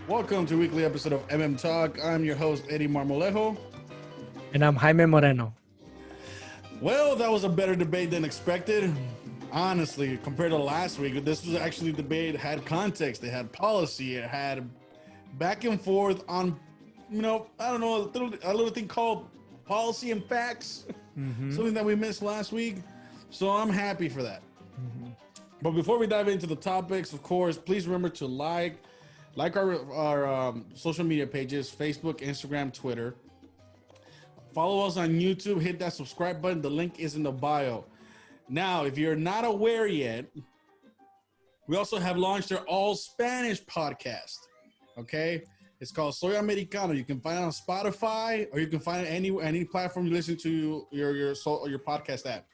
Welcome to a weekly episode of Talk. I'm your host, Eddie Marmolejo. And I'm Jaime Moreno. Well, that was a better debate than expected. Honestly, compared to last week, this was actually a debate. It had context, it had policy, it had back and forth on, I don't know, a little thing called policy and facts, something that we missed last week. So I'm happy for that. But before we dive into the topics, of course, please remember to like our social media pages, Facebook, Instagram, Twitter. Follow us on YouTube, hit that subscribe button. The link is in the bio. Now, if you're not aware yet, we also have launched our all Spanish podcast. Okay, it's called Soy Americano. You can find it on Spotify, or you can find it any platform you listen to your podcast app.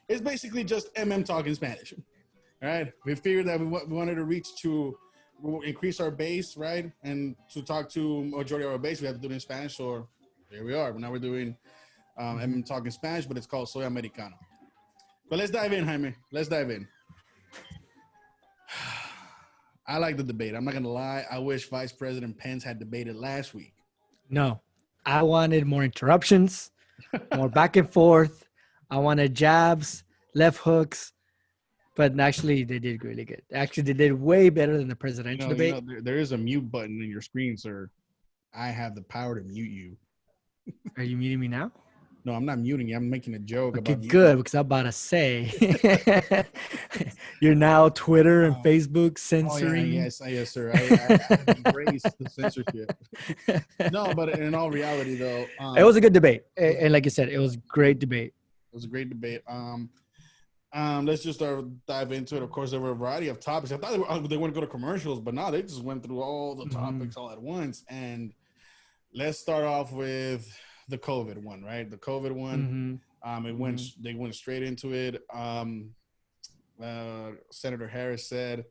It's basically just Talk in Spanish. All right, we figured that we wanted to increase our base, right? And to talk to majority of our base, we have to do it in Spanish. So here we are. Now we're doing Talk in Spanish, but it's called Soy Americano. But let's dive in, Jaime. Let's dive in. I like the debate. I'm not going to lie. I wish Vice President Pence had debated last week. No, I wanted more interruptions, more back and forth. I wanted jabs, left hooks. But actually, they did really good. Actually, they did way better than the presidential debate. There is a mute button in your screen, sir. I have the power to mute you. Are you muting me now? No, I'm not muting you. I'm making a joke. Okay, about good, because I'm about to say you're now Twitter and Facebook censoring. Yes, sir. I embrace the censorship. No, but in all reality, though, it was a good debate, and like you said, it was a great debate. It was a great debate. Let's just dive into it. Of course, there were a variety of topics. I thought they wouldn't go to commercials, but no, they just went through all the topics all at once. And let's start off with the COVID one, right? The COVID one. They went straight into it. Senator Harris said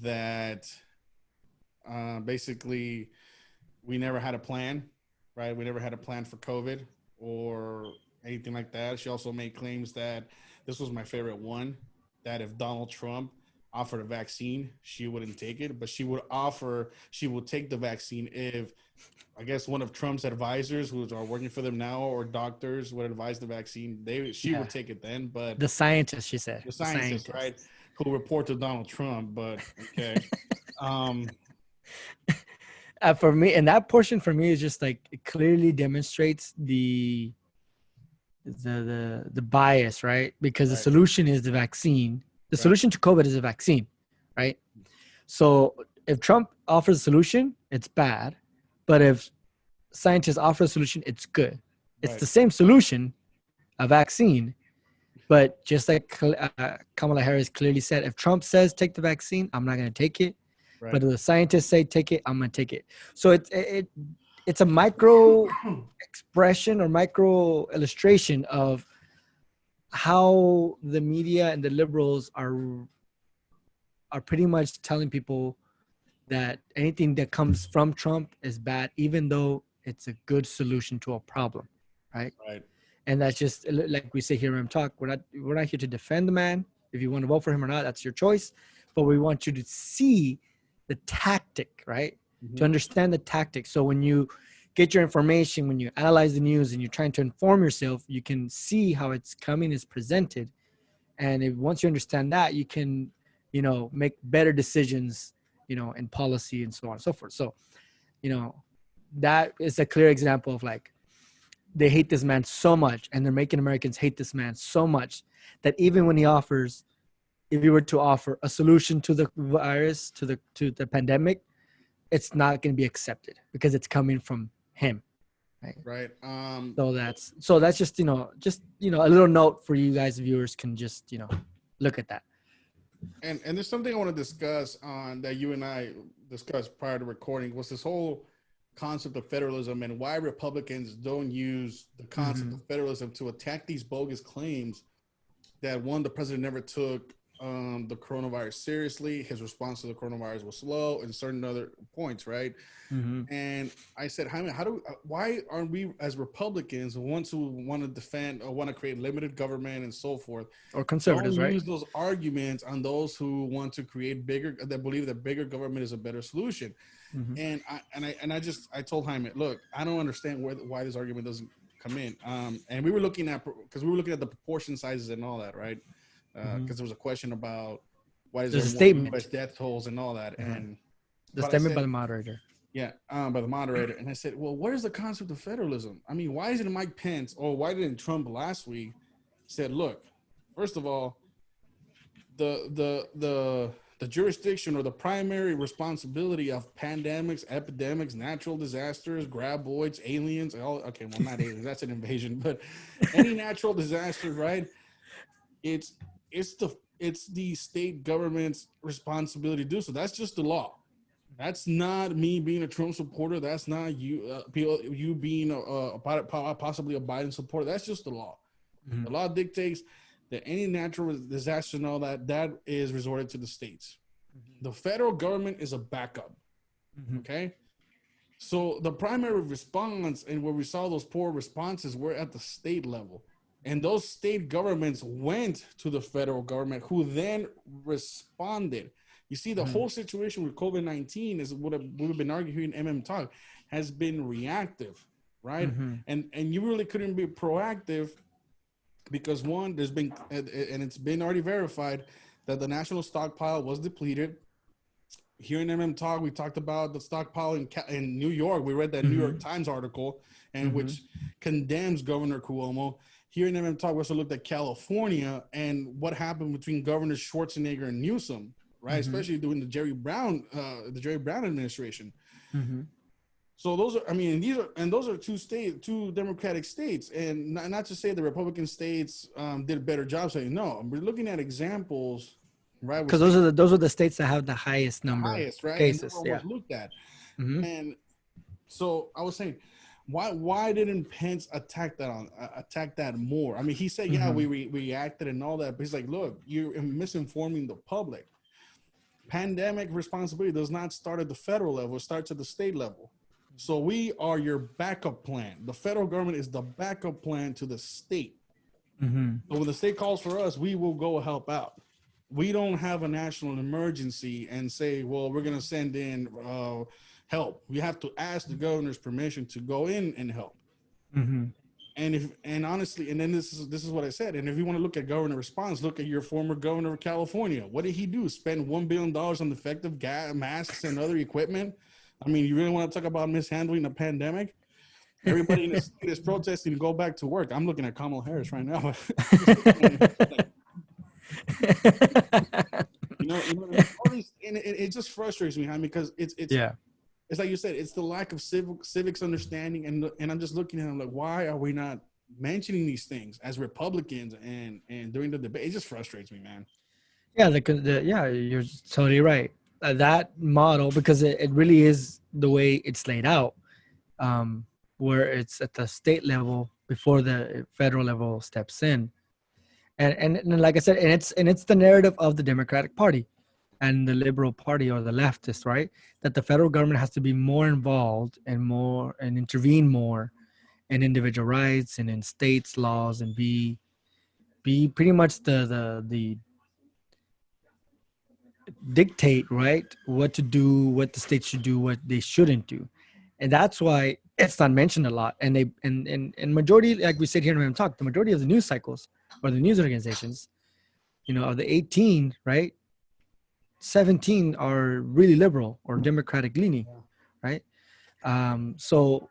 that basically we never had a plan, right? We never had a plan for COVID or anything like that. She also made claims that this was my favorite one, that if Donald Trump offered a vaccine, she wouldn't take it, but she would take the vaccine if, I guess, one of Trump's advisors who are working for them now or doctors would advise the vaccine. She would take it then, but the scientist, she said, the scientist, right, who report to Donald Trump, but okay. For me, and that portion for me is just like, it clearly demonstrates the bias, right? Because the solution is the vaccine. The solution to COVID is a vaccine, right? So if Trump offers a solution, it's bad. But if scientists offer a solution, it's good. It's the same solution, a vaccine. But just like Kamala Harris clearly said, if Trump says take the vaccine, I'm not going to take it. Right. But if the scientists say take it, I'm going to take it. So it's a micro expression or micro illustration of how the media and the liberals are pretty much telling people that anything that comes from Trump is bad, even though it's a good solution to a problem, right? Right. And that's just like we say here in Talk. We're not here to defend the man. If you want to vote for him or not, that's your choice. But we want you to see the tactic, right? To understand the tactic. So when you get your information, when you analyze the news and you're trying to inform yourself, you can see how it's coming, is presented. And once you understand that, you can, make better decisions, in policy and so on and so forth. So, that is a clear example of like, they hate this man so much, and they're making Americans hate this man so much that even when if he were to offer a solution to the virus, to the pandemic, it's not going to be accepted because it's coming from him. Right. So that's just a little note for you guys, viewers, can just, look at that. And there's something I want to discuss on that you and I discussed prior to recording, was this whole concept of federalism and why Republicans don't use the concept of federalism to attack these bogus claims that, one, the president never took the coronavirus seriously. His response to the coronavirus was slow, and certain other points, right? Mm-hmm. And I said, Jaime, why aren't we as Republicans, the ones who want to defend or want to create limited government and so forth, Or don't conservatives, right? use those arguments on those who want to create bigger, that believe that bigger government is a better solution. Mm-hmm. I told Jaime, look, I don't understand why this argument doesn't come in. And we were looking at, because we were looking at the proportion sizes and all that, right? Because there was a question about why is There's there a more statement. U.S. death tolls and all that, Uh-huh. and The but I statement said, by the moderator. yeah, by the moderator. And I said, well, where's the concept of federalism? I mean, why isn't Mike Pence, or why didn't Trump last week said, look, first of all, the jurisdiction or the primary responsibility of pandemics, epidemics, natural disasters, graboids, aliens, okay, well, not aliens, that's an invasion, but any natural disaster, right? It's it's the state government's responsibility to do so. That's just the law. That's not me being a Trump supporter. That's not you being possibly a Biden supporter. That's just the law. Mm-hmm. The law dictates that any natural disaster and all that is resorted to the states. The federal government is a backup. Okay. So the primary response, and where we saw those poor responses, were at the state level. And those state governments went to the federal government, who then responded. You see, the whole situation with COVID-19 is what we've been arguing in Talk, has been reactive, right? And you really couldn't be proactive because, one, there's been, and it's been already verified that the national stockpile was depleted. Here in Talk, we talked about the stockpile in New York. We read that New York Times article, and which condemns Governor Cuomo. Here in Talk, we also looked at California and what happened between Governors Schwarzenegger and Newsom, right? Especially during the Jerry Brown administration. So those are, I mean, those are two Democratic states, and not to say the Republican states did a better job. Saying no, we're looking at examples, right? Because those are the states that have the highest number of right? cases. And Yeah. was looked at, and so I was saying, why didn't Pence attack that more? I mean, he said, yeah, we reacted and all that, but he's like, look, you're misinforming the public. Pandemic responsibility does not start at the federal level; it starts at the state level. So we are your backup plan. The federal government is the backup plan to the state. So when the state calls for us, we will go help out. We don't have a national emergency and say, well, we're going to send in help. We have to ask the governor's permission to go in and help. And honestly, and then this is what I said. And if you want to look at governor response, look at your former governor of California. What did he do? Spend $1 billion on defective masks and other equipment? I mean, you really want to talk about mishandling a pandemic? Everybody in the state is protesting to go back to work. I'm looking at Kamala Harris right now. All these, and it just frustrates me, because it's like you said, it's the lack of civics understanding, and I'm just looking at them like, why are we not mentioning these things as Republicans and during the debate? It just frustrates me, man. Yeah, you're totally right. That model, because it really is the way it's laid out, where it's at the state level before the federal level steps in, and like I said, and it's the narrative of the Democratic Party and the Liberal Party, or the leftist, right? That the federal government has to be more involved and intervene more in individual rights and in states' laws, and be pretty much the dictate, right, what to do, what the states should do, what they shouldn't do. And that's why it's not mentioned a lot. And they and majority, like we said here in Talk, the majority of the news cycles or the news organizations, of the 18, right, 17 are really liberal or Democratic leaning, right? So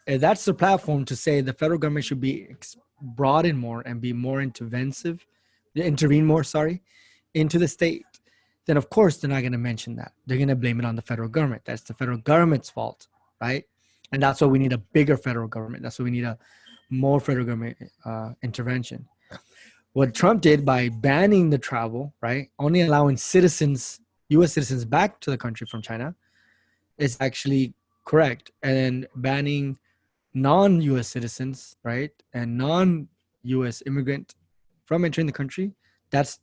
that's the platform to say the federal government should be brought in more and be more intervene more, into the state. Then of course they're not going to mention that. They're going to blame it on the federal government. That's the federal government's fault, right? And that's why we need a bigger federal government. That's why we need a more federal government intervention. What Trump did by banning the travel, right, only allowing U.S. citizens back to the country from China, is actually correct. And then banning non-U.S. citizens, right, and non-U.S. immigrant from entering the country, that's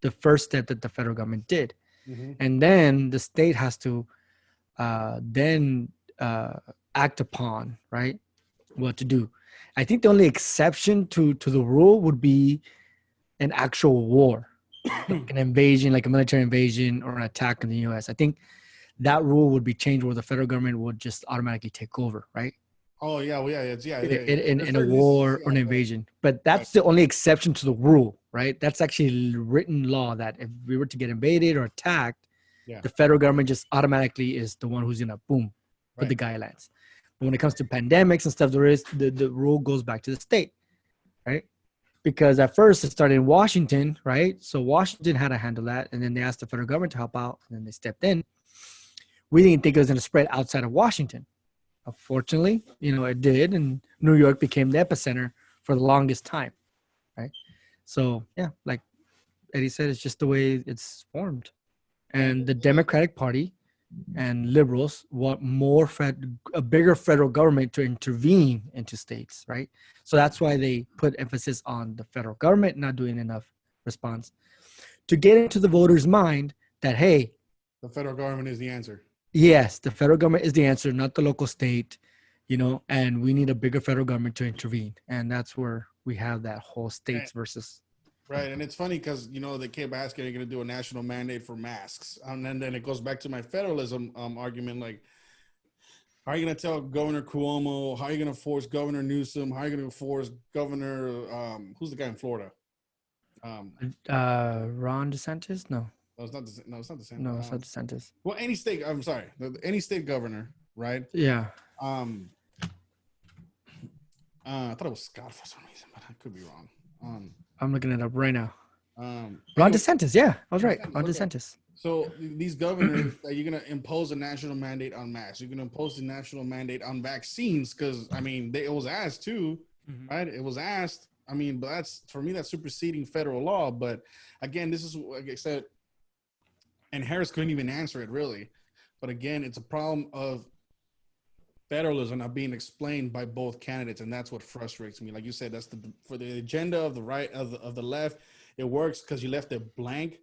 the first step that the federal government did. Mm-hmm. And then the state has to then act upon, right, what to do. I think the only exception to the rule would be an actual war, like an invasion, like a military invasion or an attack in the U.S. I think that rule would be changed where the federal government would just automatically take over, right? Oh yeah, well, yeah, it's yeah, yeah. There's In a certain instances, war or an yeah, invasion. But right. that's the only exception to the rule, right? That's actually written law that if we were to get invaded or attacked, Yeah, the federal government just automatically is the one who's gonna boom put the right. guidelines. But when it comes to pandemics and stuff, there is the rule goes back to the state, right? Because at first it started in Washington, right? So Washington had to handle that, and then they asked the federal government to help out, and then they stepped in. We didn't think it was going to spread outside of Washington. Unfortunately, it did, and New York became the epicenter for the longest time, right? So yeah, like Eddie said, it's just the way it's formed, Yeah, and the Democratic Party and liberals want a bigger federal government to intervene into states, right? So that's why they put emphasis on the federal government not doing enough response to get into the voters' mind that, hey, the federal government is the answer. yes, the federal government is the answer, not the local state, and we need a bigger federal government to intervene. And that's where we have that whole states versus. Right, and it's funny because they keep asking, "Are you going to do a national mandate for masks?" And then it goes back to my federalism argument. Like, how are you going to tell Governor Cuomo? How are you going to force Governor Newsom? How are you going to force Governor? Who's the guy in Florida? Ron DeSantis? No, No, it's not. No, it's not the same. no, it's not DeSantis. Well, any state. I'm sorry, any state governor, right? Yeah. I thought it was Scott for some reason, but I could be wrong. I'm looking it up right now. Ron DeSantis. Yeah, I was right. Ron DeSantis. So these governors that you're going to impose a national mandate on masks. You're going to impose a national mandate on vaccines because, it was asked too, right? It was asked. But for me, that's superseding federal law. But again, this is, like I said, and Harris couldn't even answer it really. But again, it's a problem of federalism not being explained by both candidates, and that's what frustrates me. Like you said, that's for the agenda of the right of the left. It works because you left it blank,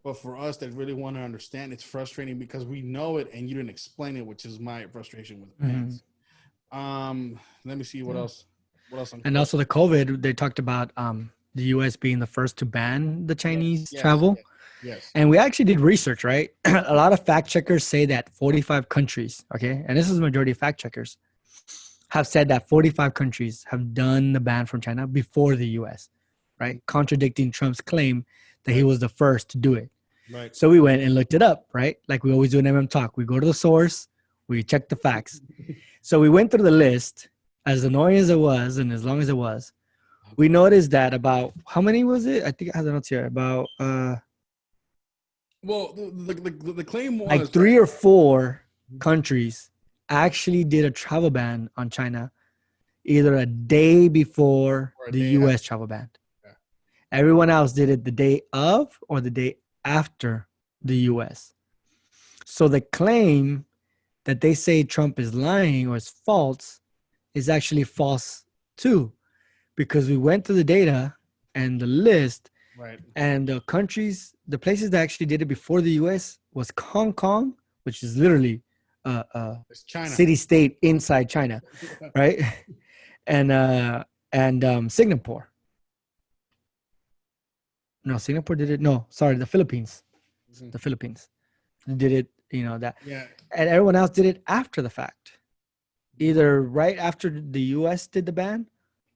but for us that really want to understand, it's frustrating because we know it and you didn't explain it, which is my frustration with Pence. Let me see what else. What else? And also the COVID, they talked about the U.S. being the first to ban the Chinese travel. Yes. And we actually did research, right? A lot of fact checkers say that 45 countries, okay, and this is the majority of fact checkers, have said that 45 countries have done the ban from China before the U.S., right? Contradicting Trump's claim that he was the first to do it. Right. So we went and looked it up, right? Like we always do in MM Talk. We go to the source, we check the facts. So we went through the list, as annoying as it was and as long as it was. We noticed that about, how many was it? I think I have the notes here. About well, the claim was like 3 or 4 countries actually did a travel ban on China either a day before the U.S. travel ban. Yeah. Everyone else did it the day of or the day after the U.S. So the claim that they say Trump is lying or is false is actually false too, because we went through the data and the list. Right. And the places that actually did it before the U.S. was Hong Kong, which is literally a city-state inside China, right? And Singapore. No, Singapore did it. No, sorry, the Philippines. The Philippines did it. That. Yeah. And everyone else did it after the fact, either right after the U.S. did the ban,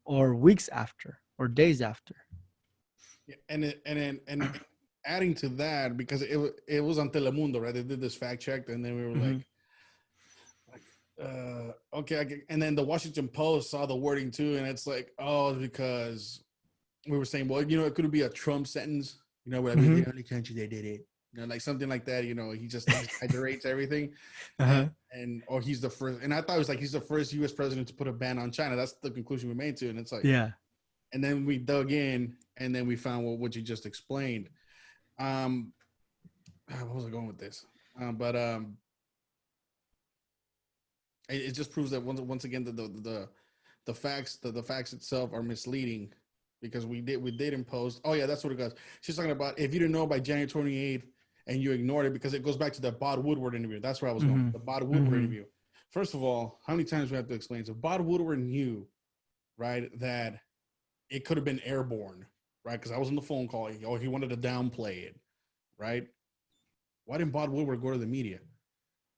or weeks after, or days after. And adding to that, because it was on Telemundo, right? They did this fact check, and then we were okay. And then the Washington Post saw the wording too, and it's like, oh, because we were saying, well, it could be a Trump sentence, where the only country that did it, like something like that. He just exaggerates everything, or he's the first. And I thought it was like he's the first U.S. president to put a ban on China. That's the conclusion we made to, and it's like, yeah. And then we dug in, and then we found what you just explained. What was I going with this? It just proves that once again the facts itself are misleading, because we did impose. Oh yeah, that's what it goes. She's talking about if you didn't know by January 28th and you ignored it, because it goes back to that Bob Woodward interview. That's where I was going. The Bob Woodward interview. First of all, how many times we have to explain? So Bob Woodward knew, right, that it could have been airborne, right? Because I was on the phone call. He wanted to downplay it, right? Why didn't Bob Woodward go to the media?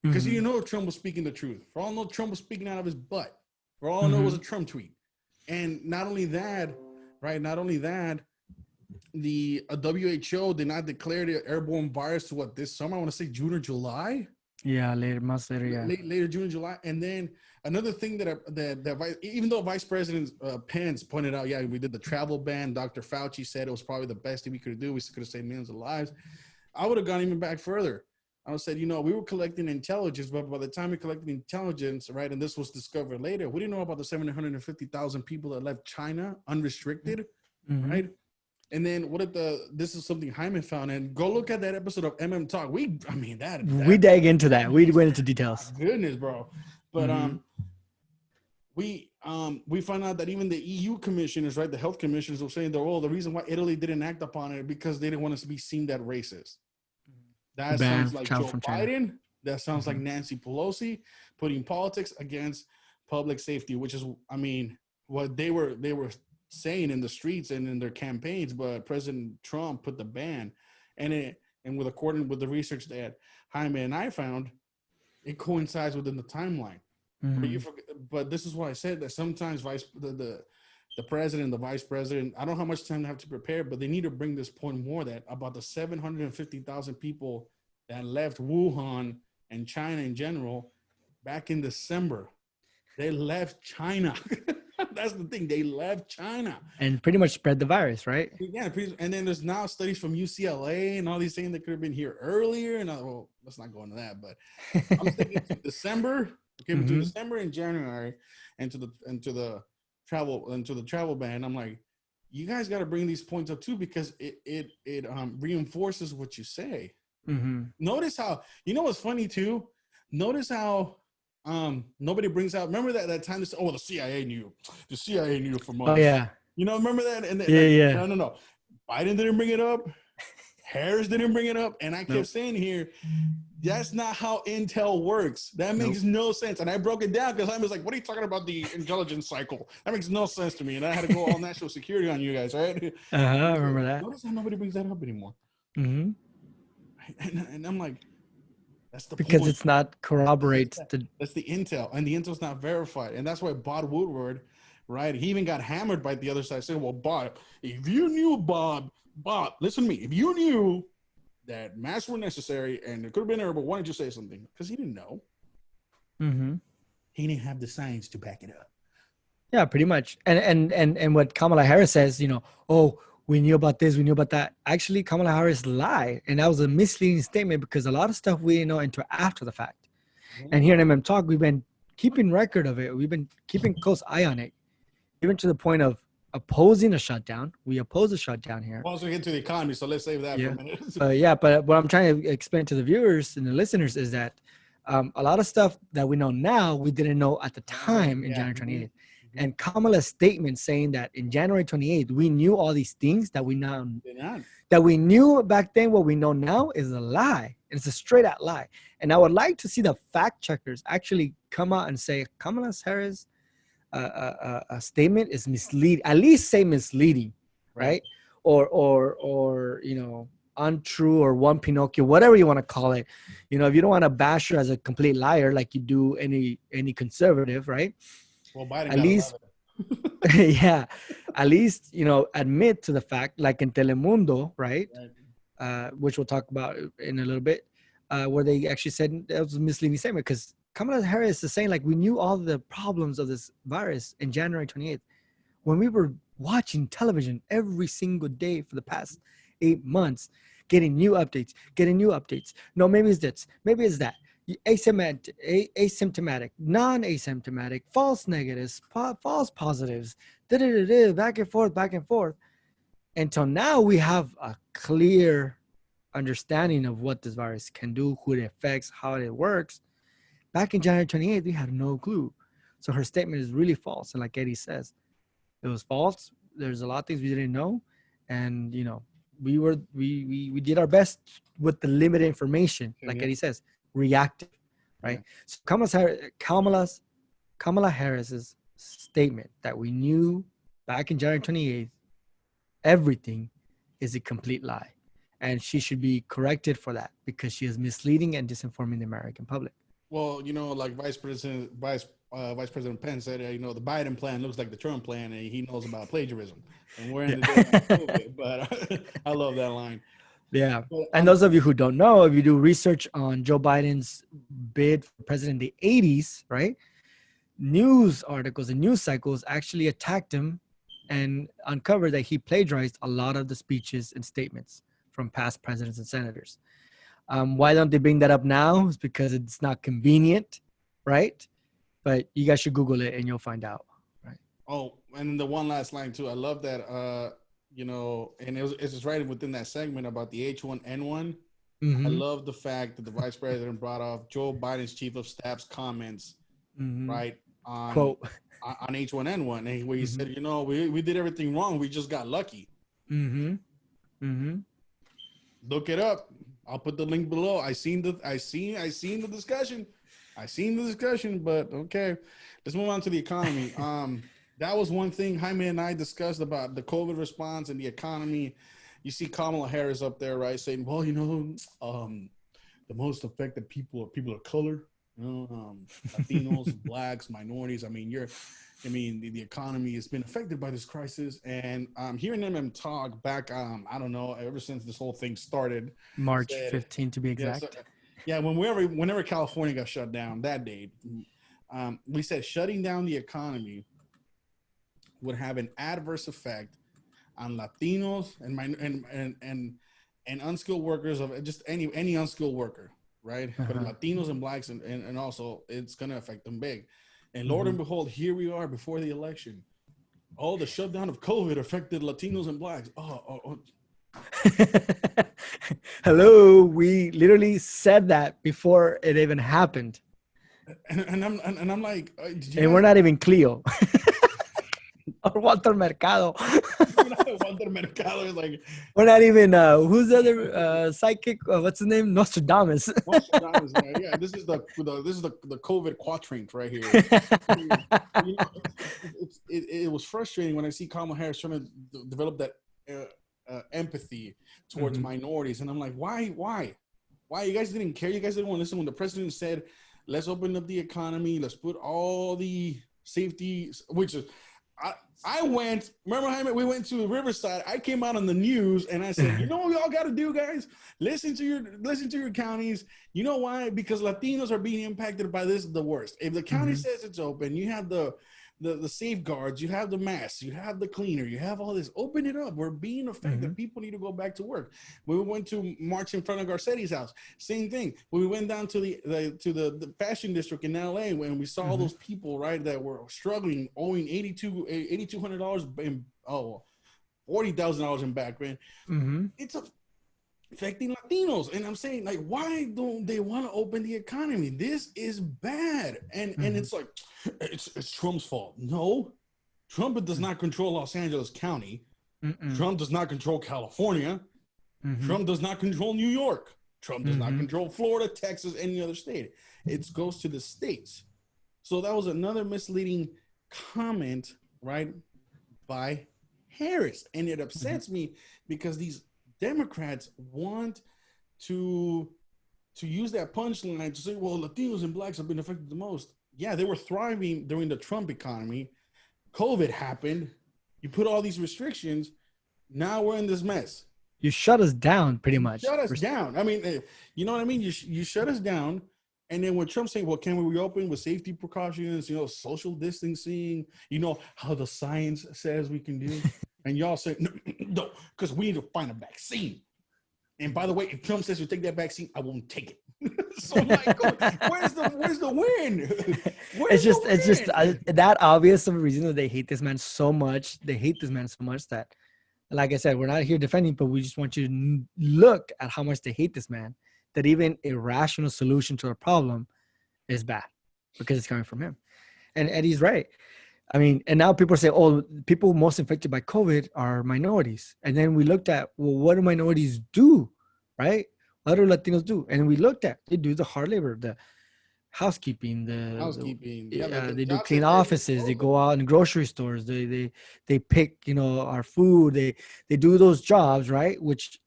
Because you know Trump was speaking the truth. For all I know, Trump was speaking out of his butt. For all I know, it was a Trump tweet. And not only that, right? Not only that, the WHO did not declare the airborne virus to what, this summer? I want to say June or July. Yeah, later, much later. Yeah, later June and July. And then another thing that even though Vice President Pence pointed out, yeah, we did the travel ban. Dr. Fauci said it was probably the best thing we could do. We could have saved millions of lives. I would have gone even back further. I would said, we were collecting intelligence, but by the time we collected intelligence, right, and this was discovered later, we didn't know about the 750,000 people that left China unrestricted, right? And then this is something Hyman found, and go look at that episode of Talk. We dig into that. We went into details. Goodness, bro. But we found out that even the EU commissioners, right, the health commissioners were saying that, the reason why Italy didn't act upon it because they didn't want us to be seen that racist. That sounds like Joe Biden. That sounds like Nancy Pelosi putting politics against public safety, which is, what they were saying in the streets and in their campaigns. But President Trump put the ban, and according with the research that Jaime and I found, it coincides within the timeline. But this is why I said that sometimes the president, the vice president, I don't know how much time they have to prepare, but they need to bring this point more that about the 750,000 people that left Wuhan and China in general back in December. They left China. That's the thing. They left China. And pretty much spread the virus, right? Yeah. And then there's now studies from UCLA and all these things that could have been here earlier. And let's not go into that, but I'm thinking December, between December and January and to the travel ban. I'm like, you guys got to bring these points up too, because it reinforces what you say. Notice how, what's funny too? Notice how nobody brings out, remember that time this, the CIA knew for months. Oh yeah. Remember that? And then, no. Biden didn't bring it up. Harris didn't bring it up. And I kept saying here, that's not how intel works. That makes no sense. And I broke it down because I was like, what are you talking about, the intelligence cycle? That makes no sense to me. And I had to go all national security on you guys, right? I remember that. Notice how nobody brings that up anymore. And I'm like, that's the because point. It's not corroborates. That's the intel. And the intel's not verified. And that's why Bob Woodward, right? He even got hammered by the other side saying, well, Bob, if you knew, Bob, listen to me. If you knew that masks were necessary and it could have been there, but why didn't you say something? Because he didn't know. He didn't have the science to back it up. Yeah, pretty much. And what Kamala Harris says, we knew about this, we knew about that. Actually, Kamala Harris lied. And that was a misleading statement because a lot of stuff we didn't know until after the fact. And here in Talk, we've been keeping record of it. We've been keeping close eye on it, even to the point of opposing a shutdown. We oppose a shutdown here. Well, also get to the economy, so let's save that for a minute. But what I'm trying to explain to the viewers and the listeners is that a lot of stuff that we know now, we didn't know at the time in January 28th. And Kamala's statement saying that in January 28th, we knew all these things that we knew back then, what we know now is a lie. It's a straight out lie. And I would like to see the fact checkers actually come out and say Kamala Harris' a statement is misleading, at least say misleading, right? Or untrue, or one Pinocchio, whatever you want to call it. If you don't want to bash her as a complete liar like you do any conservative, right? Well, Biden at least, at least, admit to the fact, like in Telemundo, right? Which we'll talk about in a little bit, where they actually said that was a misleading statement because Kamala Harris is saying, like, we knew all the problems of this virus in January 28th when we were watching television every single day for the past 8 months, getting new updates. No, maybe it's this, maybe it's that. Asymptomatic, non-asymptomatic, false negatives, false positives, back and forth. Until now, we have a clear understanding of what this virus can do, who it affects, how it works. Back in January 28th, we had no clue. So her statement is really false. And like Eddie says, it was false. there's a lot of things we didn't know, and we did our best with the limited information, like Eddie says, reactive, right? So Kamala Harris's statement that we knew back in January 28th, everything is a complete lie, and she should be corrected for that because she is misleading and disinforming the American public. Well, like Vice President Pence said, the Biden plan looks like the Trump plan, and he knows about plagiarism. And we're in the day of COVID, but I love that line. Yeah. But, and those of you who don't know, if you do research on Joe Biden's bid for president in the 80s, right? News articles and news cycles actually attacked him and uncovered that he plagiarized a lot of the speeches and statements from past presidents and senators. Why don't they bring that up now? It's because it's not convenient, right? But you guys should Google it and you'll find out, right? Oh, and the one last line too. I love that, and it's just right within that segment about the H1N1. Mm-hmm. I love the fact that the vice president brought off Joe Biden's chief of staff's comments, right, on H1N1, where he said, we did everything wrong. We just got lucky. Mm-hmm. Mm-hmm. Look it up. I'll put the link below. I seen the discussion. But okay, let's move on to the economy. That was one thing Jaime and I discussed about the COVID response and the economy. You see Kamala Harris up there, right, saying, well, the most affected people are people of color, Latinos, blacks, minorities. The economy has been affected by this crisis, and hearing them talk back, I don't know, ever since this whole thing started, March 15th to be exact. Whenever California got shut down that day, we said shutting down the economy would have an adverse effect on Latinos and unskilled workers of just any unskilled worker, right? Uh-huh. But Latinos and blacks and also it's going to affect them big. And Lord and behold, here we are before the election. Oh, the shutdown of COVID affected Latinos and blacks. Hello, we literally said that before it even happened. And I'm like, we're not even Cleo. Or Walter Mercado. Walter Mercado is like, we're not even who's the other psychic? What's his name? Nostradamus. Yeah, this is the COVID quatrain right here. It was frustrating when I see Kamala Harris trying to develop that empathy towards minorities, and I'm like, why? You guys didn't care. You guys didn't want to listen when the president said, "Let's open up the economy. Let's put all the safety," which is. I went, remember, Jaime, we went to Riverside. I came out on the news and I said, you know what we all got to do, guys? Listen to your counties. You know why? Because Latinos are being impacted by this the worst. If the county says it's open, you have the safeguards, you have the masks, you have the cleaner, you have all this. Open it up. We're being affected. People need to go back to work. When we went to march in front of Garcetti's house, same thing. When we went down to the fashion district in LA, when we saw all those people, right, that were struggling, owing $8,200 in $40,000 in back rent. It's affecting Latinos, and I'm saying, like, why don't they want to open the economy? This is bad, and it's like it's Trump's fault. No, Trump does not control Los Angeles County. Trump does not control California. Trump does not control New York. Trump does not control Florida, Texas, any other state. It goes to the states. So that was another misleading comment, right, by Harris, and it upsets me because these Democrats want to use that punchline to say, well, Latinos and blacks have been affected the most. Yeah, they were thriving during the Trump economy. COVID happened. You put all these restrictions. Now we're in this mess. You shut us down, pretty much. Shut us down. I mean, you know what I mean? You shut us down. And then when Trump saying, well, can we reopen with safety precautions, social distancing, how the science says we can do? And y'all say, no, because we need to find a vaccine. And by the way, if Trump says to take that vaccine, I won't take it. So I'm like, where's the win? It's just that obvious of a reason that they hate this man so much. They hate this man so much that, like I said, we're not here defending, but we just want you to look at how much they hate this man, that even a rational solution to a problem is bad because it's coming from him. And Eddie's right. I mean, and now people say, oh, people most infected by COVID are minorities. And then we looked at, well, what do minorities do, right? What do Latinos do? And we looked at, they do the hard labor, the housekeeping, Housekeeping. Yeah, the they do jobs clean that everyone offices, they knows go about. out in grocery stores, they pick, our food, they do those jobs, right? Which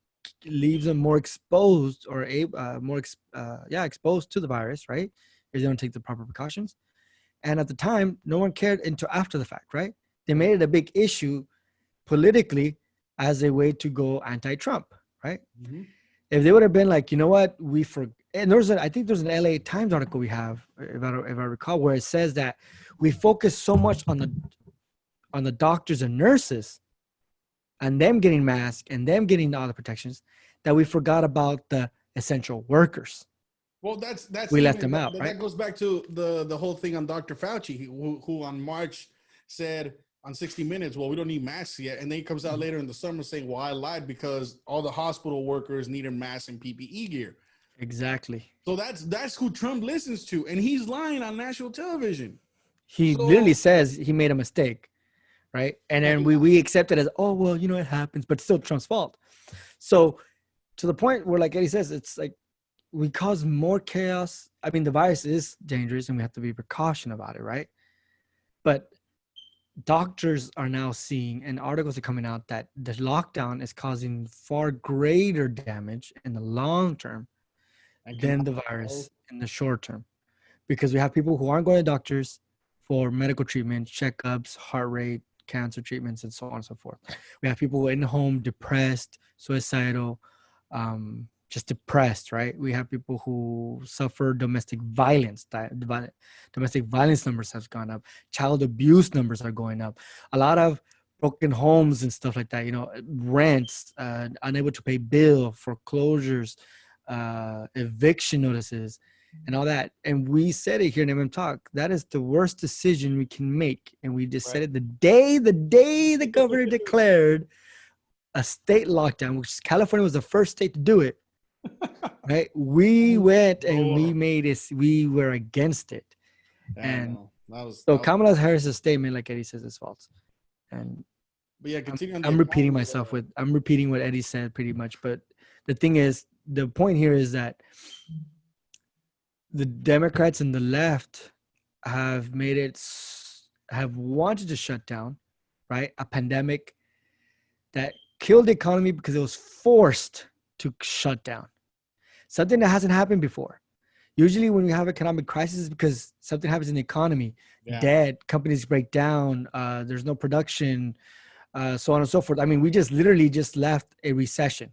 leaves them more exposed or exposed to the virus, right? If they don't take the proper precautions. And at the time, no one cared until after the fact, right? They Right. made it a big issue politically as a way to go anti-Trump, right? Hmm. If they would have been like, you know what, and I think there's an LA Times article we have, if I recall, where it says that we focus so much on the doctors and nurses and them getting masks and them getting all the protections that we forgot about the essential workers. Well, that's We left even them out, that, right? that goes back to the whole thing on Dr. Fauci, who on March said on 60 Minutes, well, we don't need masks yet, and then he comes out later in the summer saying, well, I lied because all the hospital workers needed masks and PPE gear. Exactly. So that's who Trump listens to, and he's lying on national television. He literally So, says he made a mistake, right? And oh then yeah, we accept it as, oh, well, it happens, but still Trump's fault. So to the point where, like Eddie says, it's like we cause more chaos. I mean, the virus is dangerous and we have to be precaution about it, right? But doctors are now seeing, and articles are coming out, that the lockdown is causing far greater damage in the long term and can than the virus in the short term. Because we have people who aren't going to doctors for medical treatment, checkups, heart rate, cancer treatments, and so on and so forth. We have people in home, depressed, suicidal, just depressed, right? We have people who suffer domestic violence. Domestic violence numbers have gone up. Child abuse numbers are going up. A lot of broken homes and stuff like that. Rents, unable to pay bill, foreclosures, eviction notices, and all that. And we said it here in MM Talk. That is the worst decision we can make. And we just said right? it the day the governor declared a state lockdown, which California was the first state to do it. Right? We went and we made it. We were against it. Yeah, And no, so that was, Kamala Harris's statement, like Eddie says, is false. And but yeah, I'm, continue on the I'm repeating economy myself though. I'm repeating what Eddie said pretty much. But the thing is, the point here is that the Democrats and the left have have wanted to shut down, right? A pandemic that killed the economy because it was forced to shut down. Something that hasn't happened before. Usually when we have economic crisis, because something happens in the economy, Yeah, debt, companies break down, there's no production, so on and so forth. I mean, we just literally just left a recession,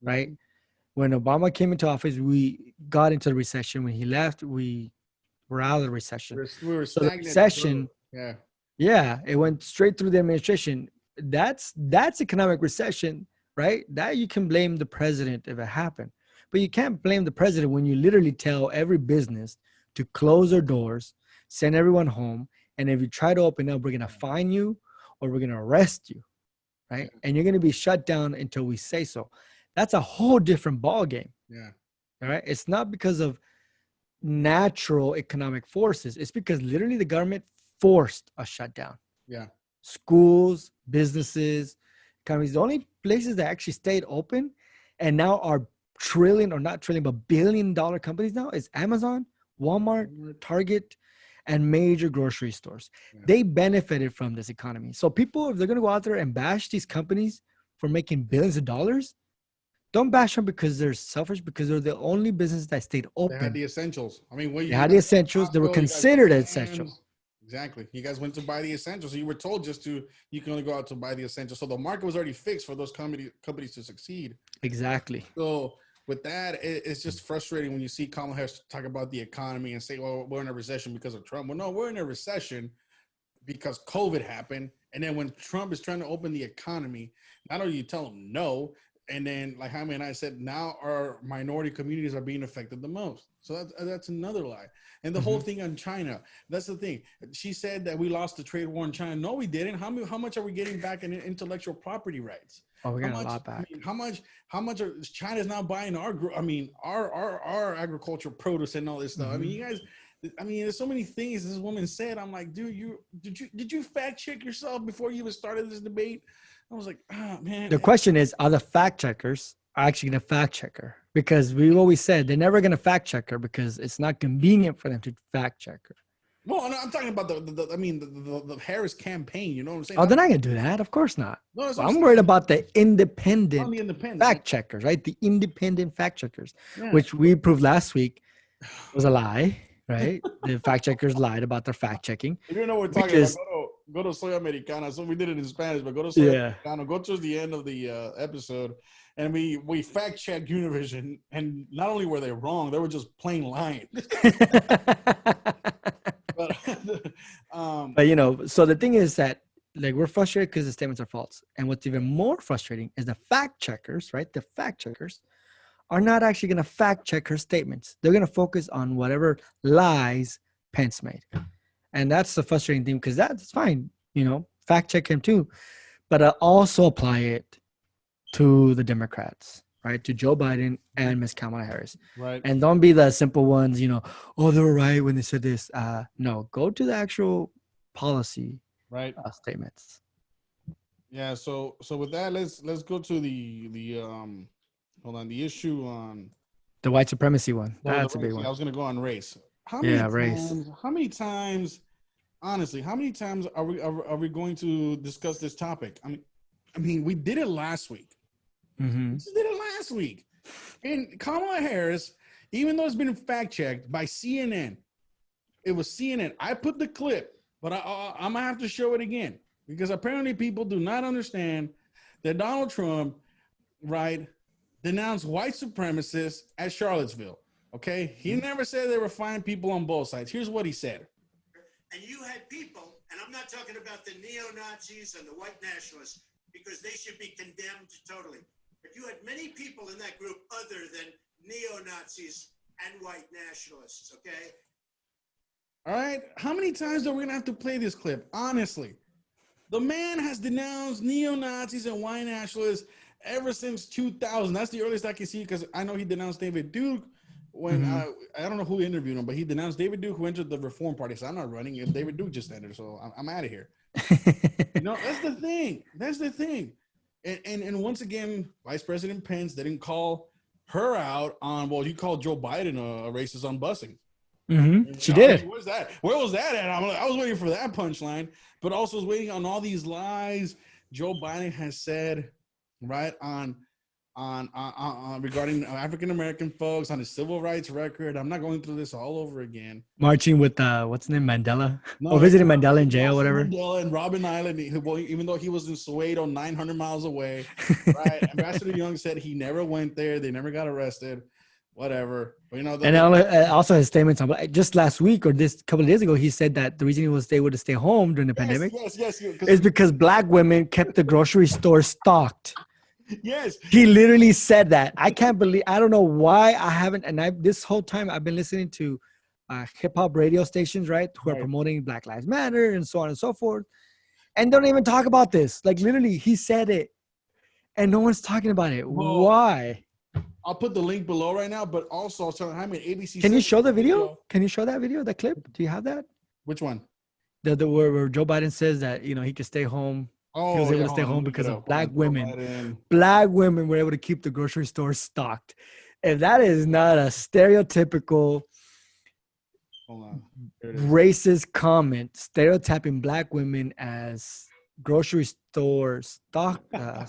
right? When Obama came into office, we got into the recession. When he left, we were out of the recession. we were So the stagnant growth. recession, Yeah, yeah, it went straight through the administration. That's economic recession, right? That you can blame the president if it happened. But you can't blame the president when you literally tell every business to close their doors, send everyone home, and if you try to open up, we're gonna fine you or we're gonna arrest you, right? yeah, And you're gonna be shut down until we say so. That's a whole different ball game. yeah, All right. It's not because of natural economic forces. It's because literally the government forced a shutdown. yeah. Schools, businesses, economies. The only places that actually stayed open and now are trillion, or not trillion, but $1 billion companies now is Amazon, Walmart, Target, and major grocery stores. Yeah. They benefited from this economy. So people, if they're going to go out there and bash these companies for making billions of dollars, don't bash them because they're selfish, because they're the only business that stayed They had open. the essentials. I mean, They you had the guys went to essentials. They were Costco, you guys went considered to essential. Sam's. Exactly. You guys went to buy the essentials. So you were told you can only go out to buy the essentials. So the market was already fixed for those companies to succeed. Exactly. So with that, it's just frustrating when you see Kamala Harris talk about the economy and say, well, we're in a recession because of Trump. Well, no, we're in a recession because COVID happened. And then when Trump is trying to open the economy, not only you tell him no, and then like Jaime and I said, now our minority communities are being affected the most. So that's another lie. And the whole thing on China, that's the thing. She said that we lost the trade war in China. No, we didn't. How much are we getting back in intellectual property rights? Oh, we're How getting a much? lot back. I mean, how much are China's now buying our agriculture produce and all this stuff? I mean, you guys, I mean, there's so many things this woman said. I'm like, dude, did you fact check yourself before you even started this debate? I was like, oh man. The question is, are the fact checkers actually going to fact check her? Because we've always said they're never going to fact check her because it's not convenient for them to fact check her. Well, no, I'm talking about the Harris campaign. You know what I'm saying? Oh, they're not going to do that. Of course not. No, that's Well, what I'm I'm worried saying. about the independent On the independent fact checkers, right? The independent fact checkers, Yeah. which we proved last week was a lie, right? The fact checkers lied about their fact checking. If you know what we're We talking just- about, go to Soy Americana. So we did it in Spanish, but go to Soy Yeah. Americana. Go to the end of the episode, and we fact checked Univision, and not only were they wrong, they were just plain lying. But But you know, so the thing is that like we're frustrated because the statements are false. And what's even more frustrating is the fact checkers, right? The fact checkers are not actually going to fact check her statements. They're going to focus on whatever lies Pence made. And that's the frustrating thing because that's fine, you know, fact check him too. But also apply it to the Democrats, right? To Joe Biden and Miss Kamala Harris. right. And don't be the simple ones, you know, oh, they were right when they said this. No, go to the actual policy Right. Statements. Yeah. So with that, let's go to the hold on, the issue on The white supremacy one. That's a race. big Yeah, one. I was gonna go on race. Race. How many times? Honestly, how many times are we going to discuss this topic? I mean, we did it last week. Mm-hmm. We just did it last week. And Kamala Harris, even though it's been fact checked by CNN, it was CNN. I put the clip, but I'm gonna have to show it again because apparently people do not understand that Donald Trump, right, denounced white supremacists at Charlottesville. Okay, he never said there were fine people on both sides. Here's what he said. And you had people, and I'm not talking about the neo-Nazis and the white nationalists, because they should be condemned totally. But you had many people in that group other than neo-Nazis and white nationalists, okay? All right, how many times are we going to have to play this clip? Honestly, the man has denounced neo-Nazis and white nationalists ever since 2000. That's the earliest I can see because I know he denounced David Duke when I don't know who interviewed him, but he denounced David Duke, who entered the Reform Party. So I'm not running if David Duke just entered, so I'm out of here. You know, that's the thing. That's the thing. And once again, Vice President Pence didn't call her out on, well, he called Joe Biden a racist on busing. Mm-hmm. She did. Where's that? Where was that at? I was waiting for that punchline, but also was waiting on all these lies Joe Biden has said, right, on regarding African American folks, on his civil rights record. I'm not going through this all over again. Marching with what's his name, Mandela, No, or visiting Mandela in jail, whatever. Mandela and Robben Island, even though he was in Soweto, 900 miles away, right? Ambassador Young said he never went there. They never got arrested. Whatever, but, you know. And also his statements on just last week or this couple of days ago, he said that the reason he was able to stay home during the pandemic is because black women kept the grocery store stocked. Yes, he literally said that. I can't believe. I don't know why I haven't. And this whole time I've been listening to hip hop radio stations, right, who are promoting Black Lives Matter and so on and so forth, and don't even talk about this. Like literally, he said it, and no one's talking about it. Well, why? I'll put the link below right now, but also I'll tell him ABC. Can you show the video? Can you show that video, the clip? Do you have that? Which one? The where Joe Biden says that, you know, he could stay home. Oh, he was able to stay home because of black women. Black women were able to keep the grocery store stocked. If that is not a stereotypical racist comment, stereotyping black women as grocery store stock real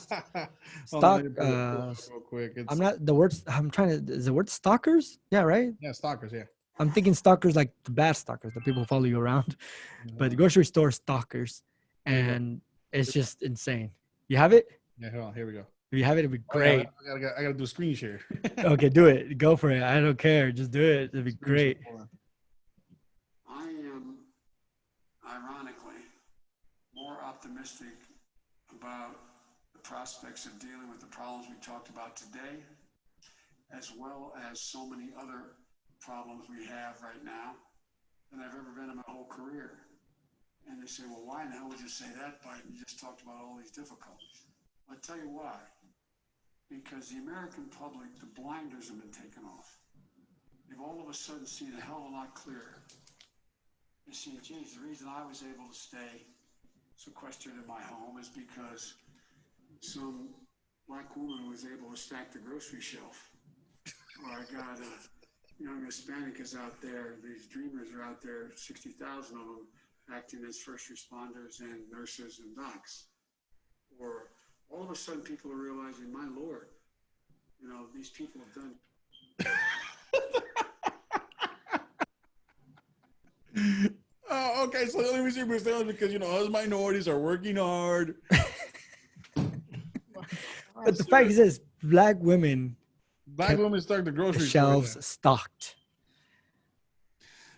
quick. I'm not the words I'm trying to is the word stalkers? Yeah, right? Yeah, stalkers, yeah. I'm thinking stalkers like the bad stalkers, the people who follow you around. But the grocery store stalkers, and it's just insane. You have it? Yeah, hold on, here we go. If you have it, it'd be great. I gotta do a screen share. Okay, do it. Go for it. I don't care. Just do it. It'd be great. I am, ironically, more optimistic about the prospects of dealing with the problems we talked about today, as well as so many other problems we have right now than I've ever been in my whole career. And they say, well, why in the hell would you say that, Biden? You just talked about all these difficulties. I'll tell you why. Because the American public, the blinders have been taken off. they've all of a sudden seen a hell of a lot clearer. You see, geez, the reason I was able to stay sequestered in my home is because some black woman was able to stack the grocery shelf. Or I got young Hispanic is out there, these dreamers are out there, 60,000 of them, acting as first responders and nurses and docs. Or all of a sudden people are realizing, my Lord, these people have done. Okay, so the only reason we're saying is because, us minorities are working hard. But the fact is this, black women stock the grocery shelves store. stocked.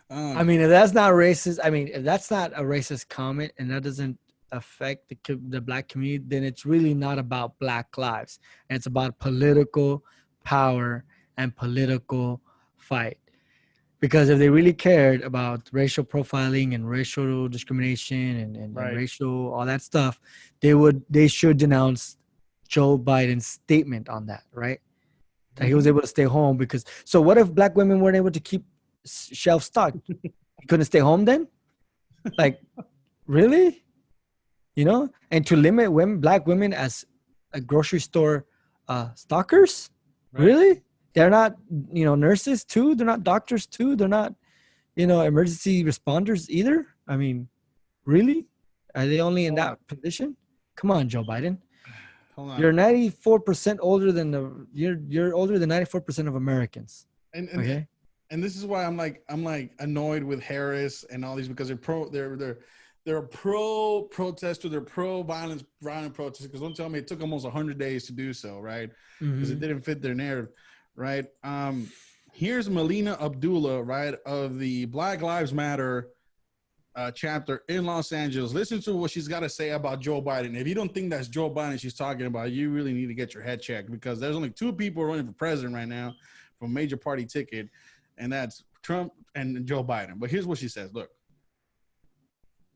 I mean, if that's not racist, if that's not a racist comment and that doesn't affect the black community, then it's really not about black lives. And it's about political power and political fight. Because if they really cared about racial profiling and racial discrimination and Right. racial, all that stuff, they should denounce Joe Biden's statement on that, right? That he was able to stay home because, so what if black women weren't able to keep shelves stocked? He couldn't stay home then? Like, really? And to limit black women as a grocery store stockers? Right. Really? They're not, nurses too. They're not doctors too. They're not, emergency responders either. I mean, really? Are they only in that position? Come on, Joe Biden. Hold on. You're 94% older than you're older than 94% of Americans. And okay. And this is why I'm like annoyed with Harris and all these, because they're a pro protester, they're pro violent protest. Because don't tell me it took almost 100 days to do so, right? Because it didn't fit their narrative. Right. Here's Melina Abdullah, right, of the Black Lives Matter chapter in Los Angeles. Listen to what she's got to say about Joe Biden. If you don't think that's Joe Biden she's talking about, you really need to get your head checked, because there's only two people running for president right now from a major party ticket, and that's Trump and Joe Biden. But here's what she says. Look.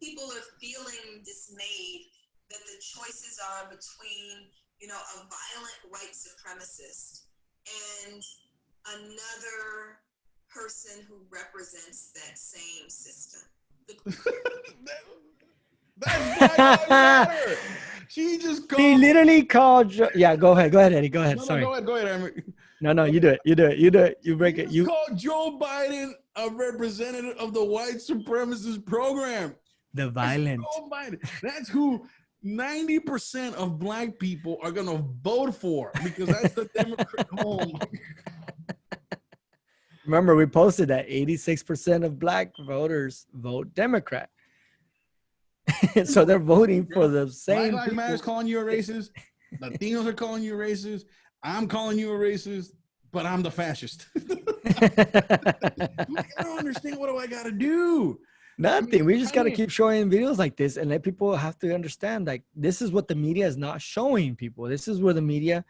People are feeling dismayed that the choices are between, a violent white supremacist and another person who represents that same system. That's Black Lives Matter. She just called. He literally called. Yeah, go ahead, Eddie. Go ahead. Sorry. Go ahead. No, you do it. You break it. You called Joe Biden a representative of the white supremacist program. The violent. Joe Biden. That's who 90% of black people are gonna vote for, because that's the Democrat home. Remember, we posted that 86% of black voters vote Democrat. So they're voting for the same. Black Lives Matter is calling you a racist. Latinos are calling you a racist. I'm calling you a racist, but I'm the fascist. I don't understand. What do I got to do? Nothing. We just got to keep showing videos like this and let people have to understand, like, this is what the media is not showing people. This is where the media,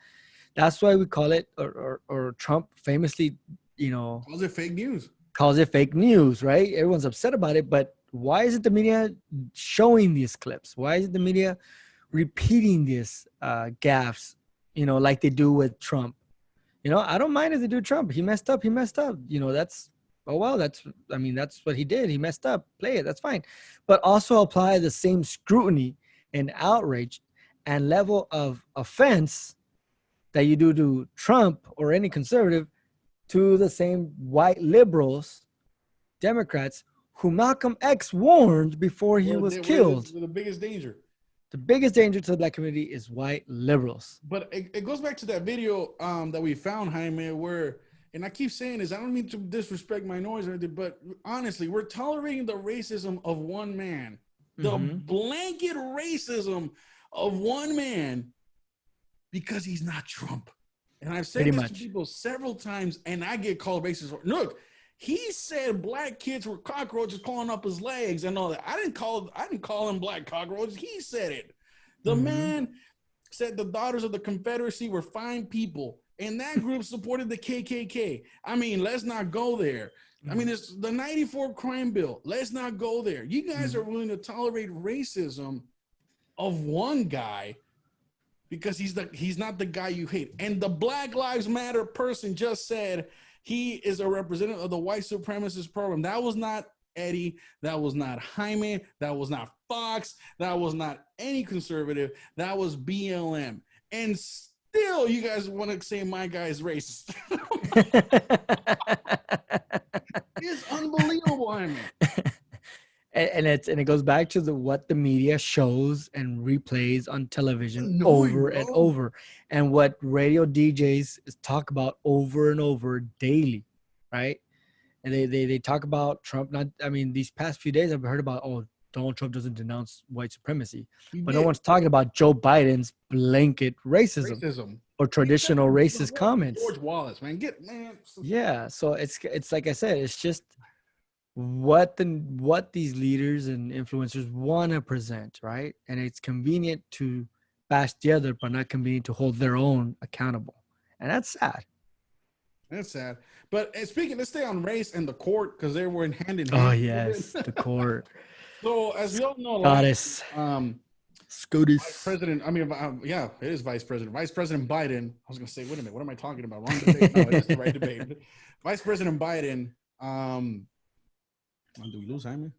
that's why we call it, or Trump famously, calls it fake news. Calls it fake news, right? Everyone's upset about it, but why isn't the media showing these clips? Why isn't the media repeating these gaffes, like they do with Trump? I don't mind if they do Trump. He messed up. That's, oh, well, that's what he did. He messed up. Play it. That's fine. But also apply the same scrutiny and outrage and level of offense that you do to Trump or any conservative to the same white liberals, Democrats, who Malcolm X warned before he was killed. The biggest danger. The biggest danger to the black community is white liberals. But it goes back to that video that we found, Jaime, where, and I keep saying this, I don't mean to disrespect minorities or anything, but honestly, we're tolerating the racism of one man, the blanket racism of one man, because he's not Trump. And I've said this to people several times, and I get called racist. Look, he said black kids were cockroaches crawling up his legs and all that. I didn't call him black cockroaches. He said it. The man said the Daughters of the Confederacy were fine people, and that group supported the KKK. I mean, let's not go there. I mean, it's the 94 crime bill. Let's not go there. You guys are willing to tolerate racism of one guy because he's not the guy you hate. And the Black Lives Matter person just said He is a representative of the white supremacist program. That was not Eddie. That was not Jaime. That was not Fox. That was not any conservative. That was BLM. And still, you guys want to say my guy is racist. It's unbelievable, Jaime. And it goes back to what the media shows and replays on television Annoying, over bro. and over, and what radio DJs talk about over and over daily, right? And they talk about Trump. Not, I mean, these past few days I've heard about, oh, Donald Trump doesn't denounce white supremacy, but no one's talking about Joe Biden's blanket racism or traditional racist comments. George Wallace, man, Yeah, so it's like I said, it's just what these leaders and influencers want to present, right? And it's convenient to bash the other, but not convenient to hold their own accountable, and that's sad. That's sad. But speaking, let's stay on race and the court because they were in hand in hand. Oh yes, the court. So as we all know, Goddess. Vice President. I mean, yeah, it is Vice President. Vice President Biden. I was gonna say, wait a minute, what am I talking about? Wrong debate. No, it is the right debate. Vice President Biden. Do we lose Jaime?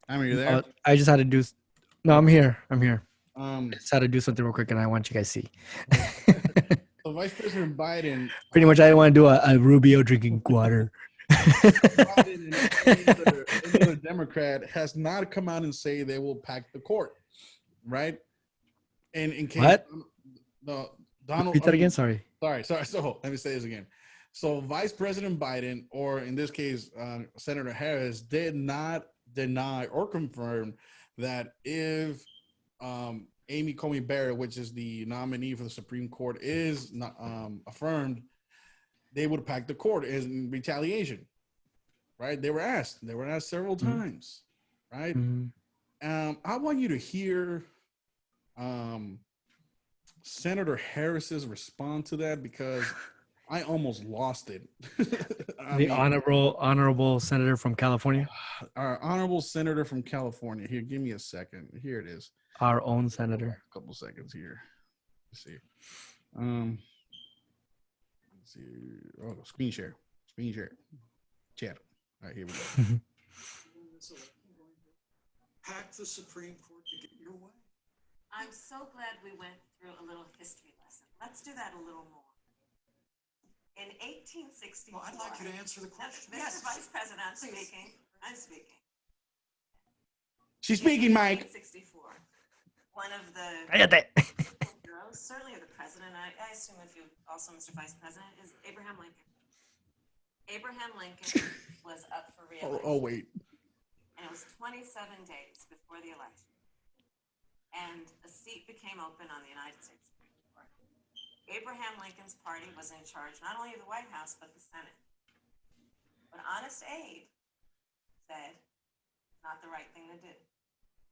Jaime, you there? I just had to do. No, I'm here. I just had to do something real quick, and I want you guys to see. So Vice President Biden. Pretty much, I didn't want to do a Rubio drinking water. Biden and any other Democrat has not come out and say they will pack the court, right? And in case what? Donald. Repeat that again. Sorry. Sorry. So let me say this again. So Vice President Biden, or in this case, Senator Harris, did not deny or confirm that if Amy Coney Barrett, which is the nominee for the Supreme Court, is not affirmed, they would pack the court as in retaliation, right? They were asked several times, right? Mm-hmm. I want you to hear Senator Harris's response to that because I almost lost it. Honorable senator from California. Our honorable senator from California. Here, give me a second. Here it is. Our own senator. A couple seconds here. Let's see. Let's see. Oh, screen share. Chat. All right, here we go. Hack the Supreme Court to get your way. I'm so glad we went through a little history lesson. Let's do that a little more. In 1864. Well, I'd like you to answer the question. Mr. Vice President, I'm speaking. She's speaking, Mike. 1864. One of the heroes, certainly of the president, I assume if you also, Mr. Vice President, is Abraham Lincoln. Abraham Lincoln was up for re-election. Oh, wait. And it was 27 days before the election. And a seat became open on the United States Supreme Court. Abraham Lincoln's party was in charge not only of the White House, but the Senate. But Honest Abe said, not the right thing to do.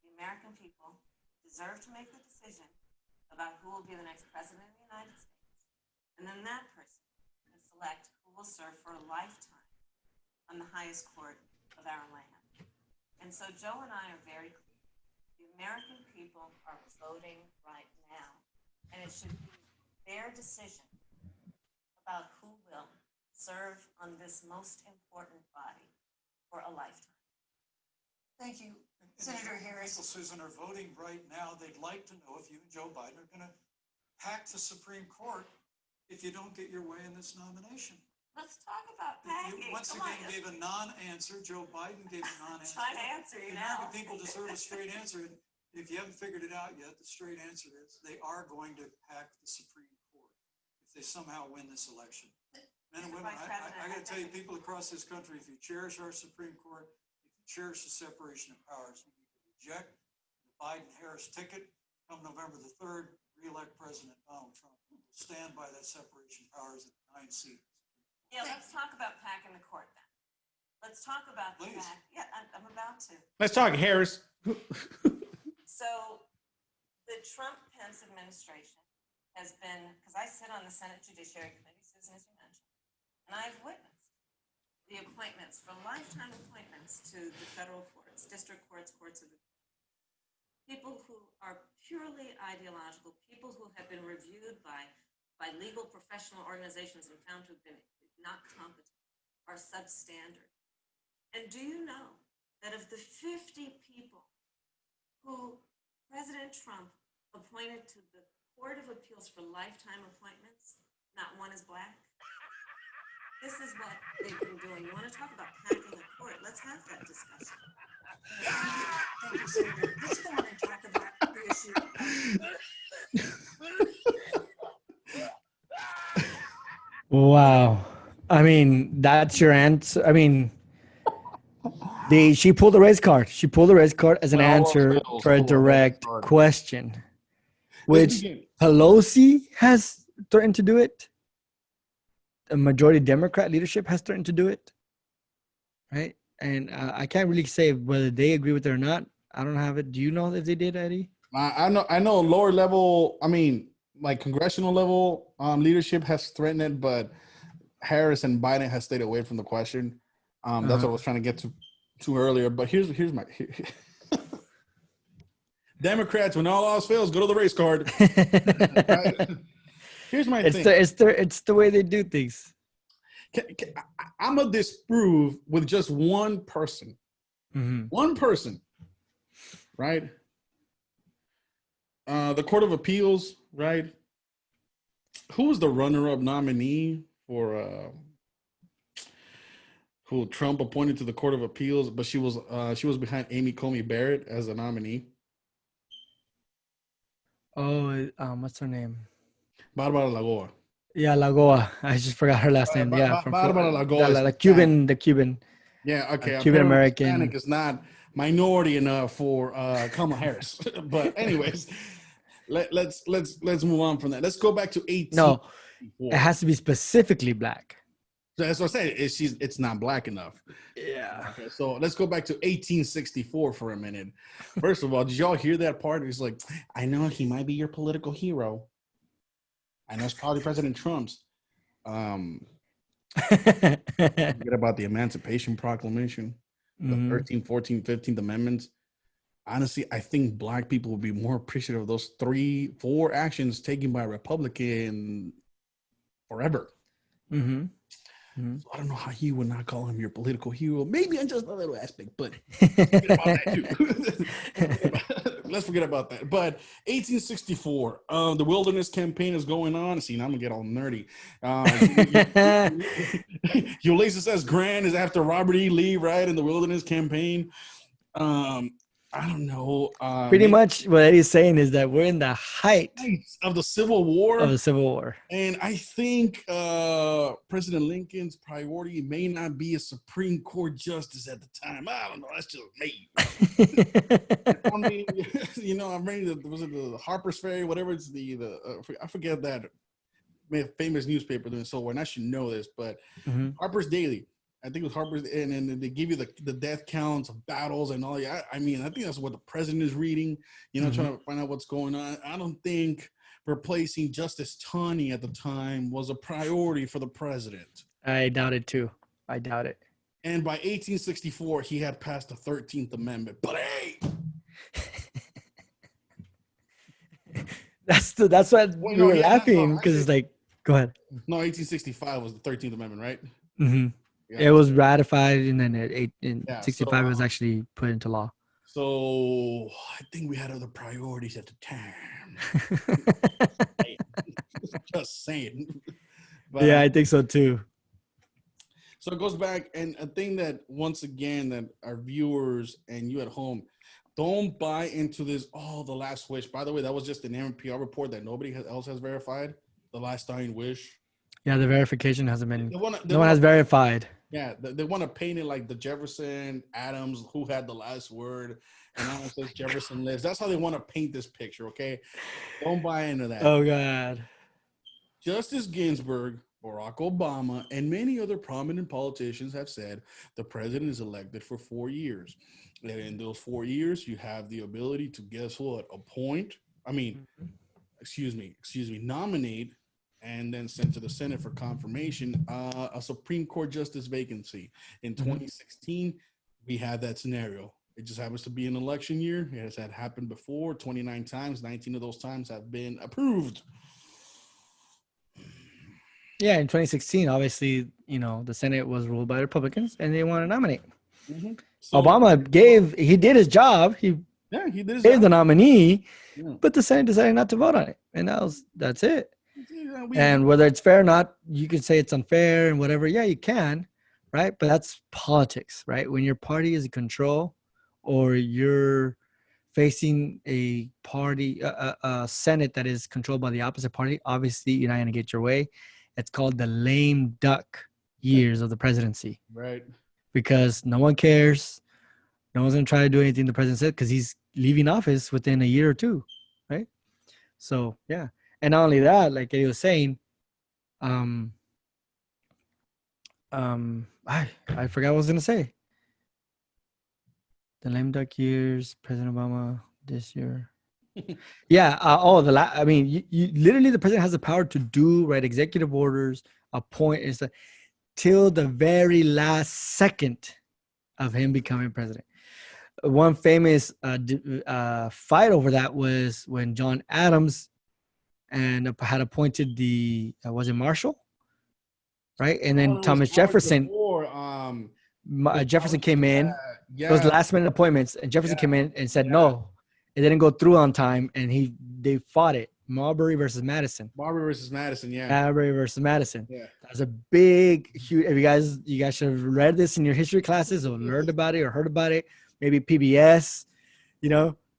The American people deserve to make the decision about who will be the next president of the United States. And then that person can select who will serve for a lifetime on the highest court of our land. And so Joe and I are very clear. The American people are voting right now. And it should be their decision about who will serve on this most important body for a lifetime. Thank you. Senator Harris and Susan are voting right now. They'd like to know if you and Joe Biden are going to hack the Supreme Court if you don't get your way in this nomination. Let's talk about packing. You once again gave a non-answer. Joe Biden gave a non-answer. Trying to answer you now. The American people deserve a straight answer. And if you haven't figured it out yet, the straight answer is they are going to hack the Supreme Court if they somehow win this election. Men and women, I got to tell you, people across this country, if you cherish our Supreme Court, cherish the separation of powers. We need to reject the Biden-Harris ticket. Come November the 3rd, re-elect President Donald Trump. We'll stand by that separation of powers at the 9 seats. Yeah, let's talk about packing the court then. Let's talk about the pack. Yeah, I'm about to. Let's talk, Harris. So the Trump-Pence administration has been, because I sit on the Senate Judiciary Committee, Susan, as you mentioned, and I've witnessed the appointments, for lifetime appointments to the federal courts, district courts, courts of appeal. People who are purely ideological, people who have been reviewed by by legal professional organizations and found to have been not competent are substandard. And do you know that of the 50 people who President Trump appointed to the Court of Appeals for lifetime appointments, not one is black? This is what they've been doing. You want to talk about packing the court? Let's have that discussion. Thank you, Senator. Let's go on and talk about the issue. Wow. I mean, that's your answer. I mean, she pulled the race card. She pulled the race card as an answer for a direct question, which Pelosi has threatened to do it. The majority Democrat leadership has threatened to do it. Right. And I can't really say whether they agree with it or not. I don't have it. Do you know if they did, Eddie? I know lower level, I mean, like congressional level leadership has threatened it, but Harris and Biden has stayed away from the question. That's what I was trying to get to earlier. But here's my Democrats, when all else fails, go to the race card. Right? Here's my thing. It's the way they do things. I'm gonna disprove with just one person. Mm-hmm. One person, right? The Court of Appeals, right? Who was the runner-up nominee for who Trump appointed to the Court of Appeals? But she was behind Amy Coney Barrett as a nominee. Oh, what's her name? Barbara Lagoa. Yeah, Lagoa. I just forgot her last name. Yeah, from Barbara Lagoa. The Cuban. Yeah, okay. Cuban American. Hispanic is not minority enough for Kamala Harris. But anyways, let's move on from that. Let's go back to 18. No, it has to be specifically black. So that's what I say. It's not black enough. Yeah. Okay, so let's go back to 1864 for a minute. First of all, did y'all hear that part? He's like, I know he might be your political hero. I know it's probably President Trump's. Forget about the Emancipation Proclamation, the 13th, 14th, 15th Amendments. Honestly, I think black people would be more appreciative of those 3-4 actions taken by a Republican forever. Mm-hmm. So I don't know how you would not call him your political hero. Maybe on just a little aspect, but forget about that too. Let's forget about that. But 1864, the Wilderness Campaign is going on. See, now I'm gonna get all nerdy. Ulysses S. Grant is after Robert E. Lee, right? In the Wilderness Campaign. I don't know. Pretty much what Eddie's saying is that we're in the height of the Civil War. And I think President Lincoln's priority may not be a Supreme Court justice at the time. I don't know. That's just me. I mean, I'm reading the Harper's Ferry, whatever it's I forget that famous newspaper doing so well, and I should know this, but Harper's Daily. I think it was Harper's, and they give you the death counts of battles and all. I mean, I think that's what the president is reading, trying to find out what's going on. I don't think replacing Justice Taney at the time was a priority for the president. I doubt it too. I doubt it. And by 1864, he had passed the 13th Amendment. But hey, that's why we were laughing, because it's like, go ahead. No, 1865 was the 13th Amendment, right? Mm-hmm. Yeah. It was ratified, and then in 65 it was actually put into law. So I think we had other priorities at the time. Just saying. But, yeah, I think so too. So it goes back, and a thing that, once again, that our viewers and you at home, don't buy into this, the last wish. By the way, that was just an NPR report that nobody else has verified. The last dying wish. Yeah, the verification hasn't been. No one has verified. Yeah, they want to paint it like the Jefferson, Adams, who had the last word, and now it says Jefferson lives. That's how they want to paint this picture, okay? Don't buy into that. Oh, God. Justice Ginsburg, Barack Obama, and many other prominent politicians have said the president is elected for 4 years. And in those 4 years, you have the ability to, guess what, nominate and then sent to the Senate for confirmation, a Supreme Court justice vacancy. In 2016, we had that scenario. It just happens to be an election year. It has had happened before 29 times. 19 of those times have been approved. Yeah, in 2016, obviously, the Senate was ruled by Republicans, and they want to nominate. So Obama he did his job. He yeah, he did his gave the job. nominee, Yeah. but the Senate decided not to vote on it, and that's it. Yeah, And whether it's fair or not, you can say it's unfair and whatever. Yeah, you can, right? But that's politics, right? When your party is in control, or you're facing a party, a Senate that is controlled by the opposite party, obviously you're not going to get your way. It's called the lame duck years of the presidency, right. because no one cares. No one's going to try to do anything the president said, because he's leaving office within a year or two, right? So, yeah. And not only that, like he was saying, I forgot what I was going to say. The lame duck years, President Obama this year. Yeah. I mean, you literally, the president has the power to write executive orders, appoint, till the very last second of him becoming president. One famous fight over that was when John Adams had appointed was it Marshall, right? And then Thomas Jefferson. Jefferson came in. Those last minute appointments, and Jefferson came in and said no. It didn't go through on time, and they fought it. Marbury versus Madison. Marbury versus Madison. Yeah, that was a huge. If you guys should have read this in your history classes, or learned about it, or heard about it. Maybe PBS,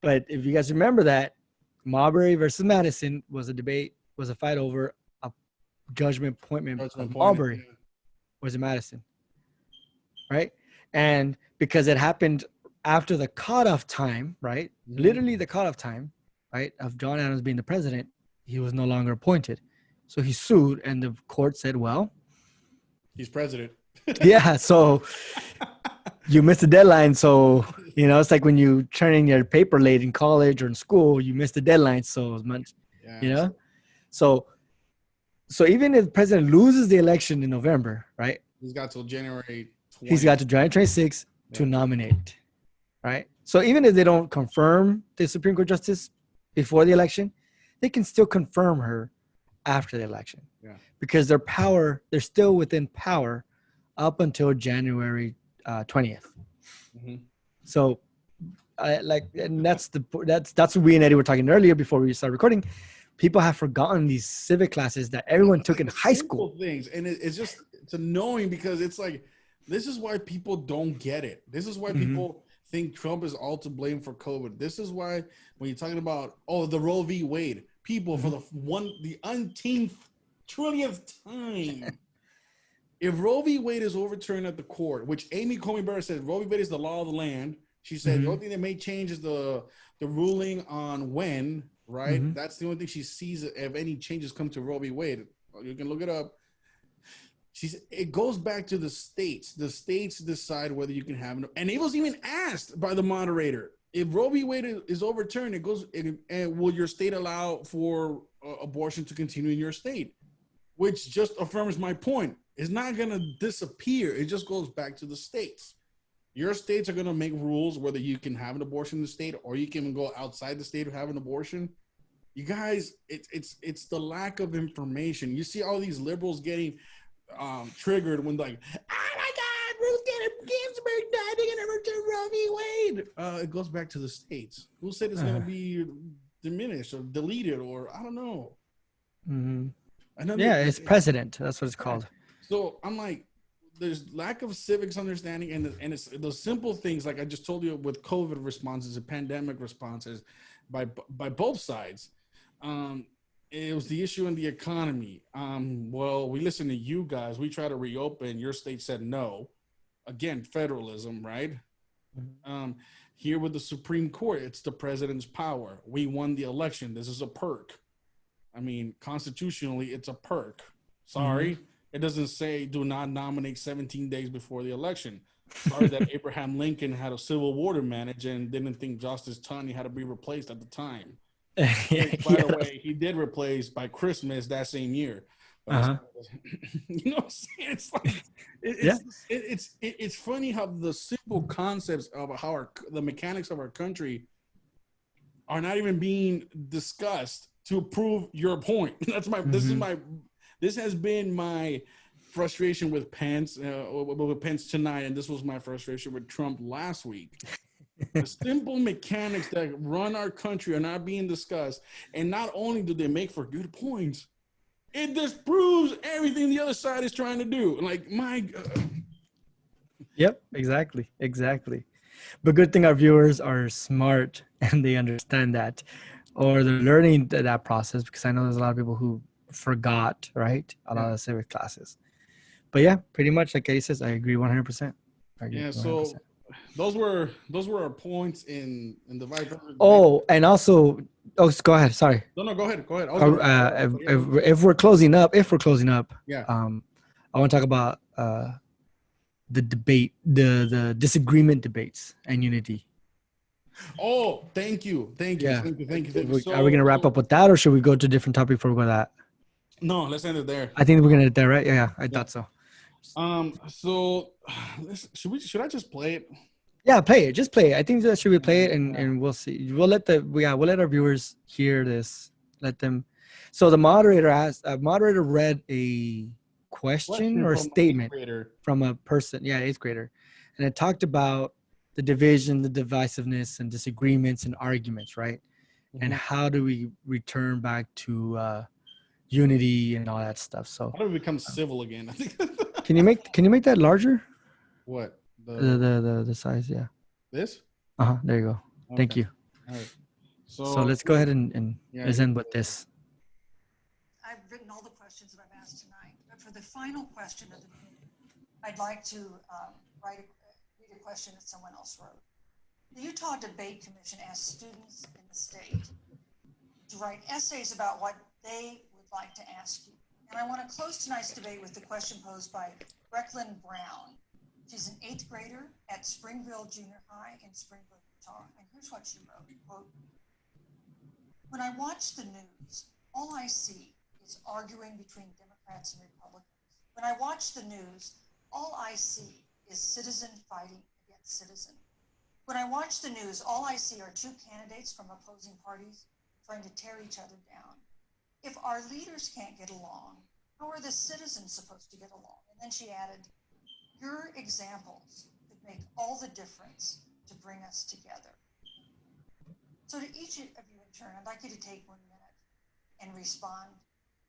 But if you guys remember that, Marbury versus Madison was a fight over a judgment appointment of Marbury. Was it Madison? Right? And because it happened after the cutoff time, right? Mm-hmm. Literally the cutoff time, right, of John Adams being the president, he was no longer appointed. So he sued, and the court said, well, he's president. Yeah, so you missed the deadline. So, it's like when you turn in your paper late in college or in school, you missed the deadline so much, So even if the president loses the election in November, right? He's got till January 20th. He's got to January 26th to nominate, right? So even if they don't confirm the Supreme Court justice before the election, they can still confirm her after the election. Yeah. Because they're still within power up until January 20th. Mm-hmm. So and that's what we and Eddie were talking earlier before we started recording. People have forgotten these civic classes that everyone took in high school. Things. And it's annoying, because it's like, this is why people don't get it. This is why people think Trump is all to blame for COVID. This is why when you're talking about, the Roe v. Wade, people for the umpteenth trillionth time, if Roe v. Wade is overturned at the court, which Amy Coney Barrett said Roe v. Wade is the law of the land. She said the only thing that may change is the ruling on when, right? Mm-hmm. That's the only thing she sees if any changes come to Roe v. Wade. You can look it up. It goes back to the states. The states decide whether you can have it. And it was even asked by the moderator, if Roe v. Wade is overturned, and will your state allow for abortion to continue in your state? Which just affirms my point. It's not going to disappear. It just goes back to the states. Your states are going to make rules whether you can have an abortion in the state, or you can go outside the state to have an abortion. You guys, it's the lack of information. You see all these liberals getting triggered when, like, oh my God, Ruth Bader Ginsburg died, they're going to overturn Roe v. Wade. It goes back to the states. Who said it's going to be diminished or deleted, or I don't know. Mm-hmm. It's precedent. That's what it's called. So I'm like, there's lack of civics understanding, and it's those simple things, like I just told you, with COVID responses and pandemic responses by both sides. It was the issue in the economy. Well, we listened to you guys. We tried to reopen. Your state said no. Again, federalism, right? Mm-hmm. Here with the Supreme Court, it's the president's power. We won the election. This is a perk. I mean, constitutionally, it's a perk. Sorry. Mm-hmm. It doesn't say do not nominate 17 days before the election. Sorry that Abraham Lincoln had a civil war to manage and didn't think Justice Taney had to be replaced at the time. By the way, he did replace by Christmas that same year. You know what I'm saying? It's like it's funny how the simple concepts of how the mechanics of our country are not even being discussed to prove your point. This is my This has been my frustration with Pence, with Pence tonight, and this was my frustration with Trump last week. The simple mechanics that run our country are not being discussed, and not only do they make for good points, it disproves everything the other side is trying to do. Like, my Yep, exactly. But good thing our viewers are smart and they understand that, or they're learning that process, because I know there's a lot of people who forgot, right? A lot of civic classes. But yeah, pretty much like Eddie says, I agree 100%. I agree yeah. 100%. So those were our points in the vice president. Oh, and also, go ahead. Sorry. No, go ahead. I was gonna, If we're closing up, yeah. I want to talk about the debate, the disagreement debates and unity. Oh, thank you. Yeah. Thank you. Are we gonna wrap up with that, or should we go to a different topic for that? No, let's end it there. I think we're gonna end it there, right? Yeah, I thought so. So should I just play it? Yeah, play it. Just play it. I think that should we play it, and we'll see. We'll let our viewers hear this. Let them. So the moderator read a question or a from an statement eighth grader. from a person, eighth grader, and it talked about the division, the divisiveness, and disagreements and arguments, right? And how do we return back to unity and all that stuff? So How do we become civil again? I think. can you make that larger? What The size, yeah. this? There you go. Thank Okay. you. All right. So let's go ahead and let's end with this. I've written all the questions that I've asked tonight, but for the final question of the meeting, I'd like to read a question that someone else wrote. The Utah Debate Commission asked students in the state to write essays about what they would like to ask you. And I want to close tonight's debate with the question posed by Brecklin Brown. She's an 8th grader at Springville Junior High in Springville, Utah. And here's what she wrote, quote, "When I watch the news, all I see is arguing between Democrats and Republicans. When I watch the news, all I see is citizen fighting against citizen. When I watch the news, all I see are two candidates from opposing parties trying to tear each other down. If our leaders can't get along, how are the citizens supposed to get along?" And then she added, "Your examples could make all the difference to bring us together." So to each of you in turn, I'd like you to take 1 minute and respond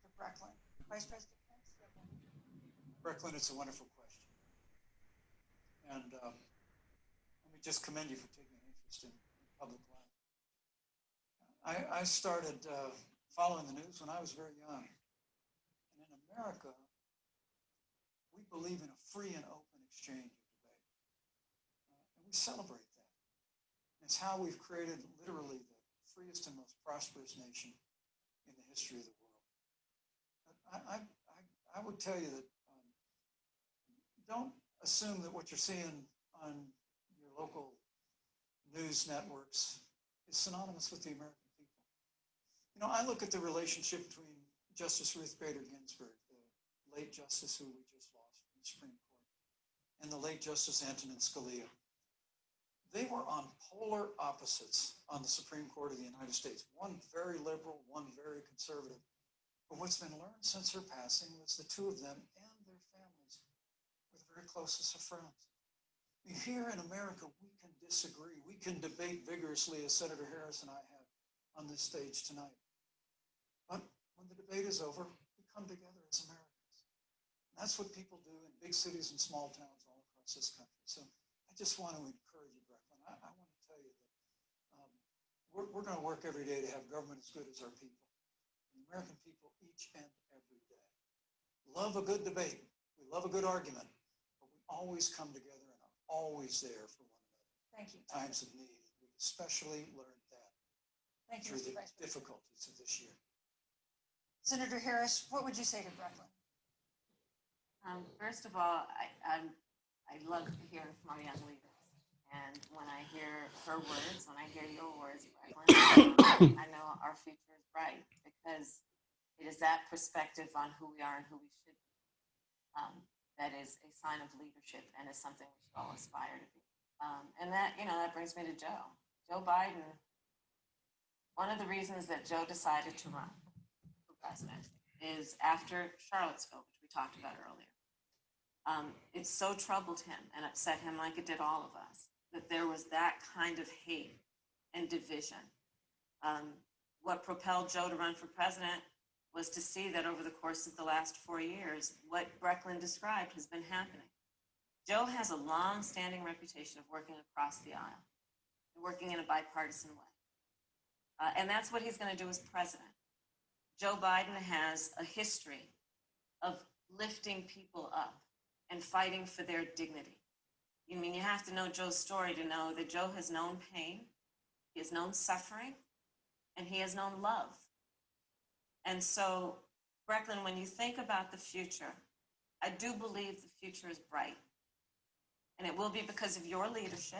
to Brecklin. Vice President Pence? Brecklin, it's a wonderful question. And let me just commend you for taking an interest in public life. I started following the news when I was very young. And in America, we believe in a free and open exchange of debate. And we celebrate that. It's how we've created literally the freest and most prosperous nation in the history of the world. I would tell you that don't assume that what you're seeing on your local news networks is synonymous with the American people. You know, I look at the relationship between Justice Ruth Bader Ginsburg, the late justice who we just lost from the Supreme Court, and the late Justice Antonin Scalia. They were on polar opposites on the Supreme Court of the United States. One very liberal, one very conservative. But what's been learned since her passing was the two of them and their families were the very closest of friends. Here in America, we can disagree. We can debate vigorously, as Senator Harris and I have on this stage tonight. But when the debate is over, we come together as Americans. And that's what people do in big cities and small towns all across this country. So I just want to encourage you, Brecklin. I want to tell you that we're going to work every day to have government as good as our people. The American people each and every day love a good debate. We love a good argument, but we always come together and are always there for one another. Thank you. In times of need. We've especially learned that through the difficulties of this year. Senator Harris, what would you say to Brecklin? First of all, I love hearing from our young leaders. And when I hear her words, when I hear your words, Brecklin, I know our future is bright because it is that perspective on who we are and who we should be. That is a sign of leadership and is something we should all aspire to be. And that, that brings me to Joe. Joe Biden, one of the reasons that Joe decided to run for president is after Charlottesville, which we talked about earlier. It so troubled him and upset him, like it did all of us, that there was that kind of hate and division. What propelled Joe to run for president was to see that over the course of the last 4 years, what Brecklin described has been happening. Joe has a long-standing reputation of working across the aisle, working in a bipartisan way. And that's what he's going to do as president. Joe Biden has a history of lifting people up and fighting for their dignity. I mean, you have to know Joe's story to know that Joe has known pain, he has known suffering, and he has known love. And so, Brecklin, when you think about the future, I do believe the future is bright. And it will be because of your leadership,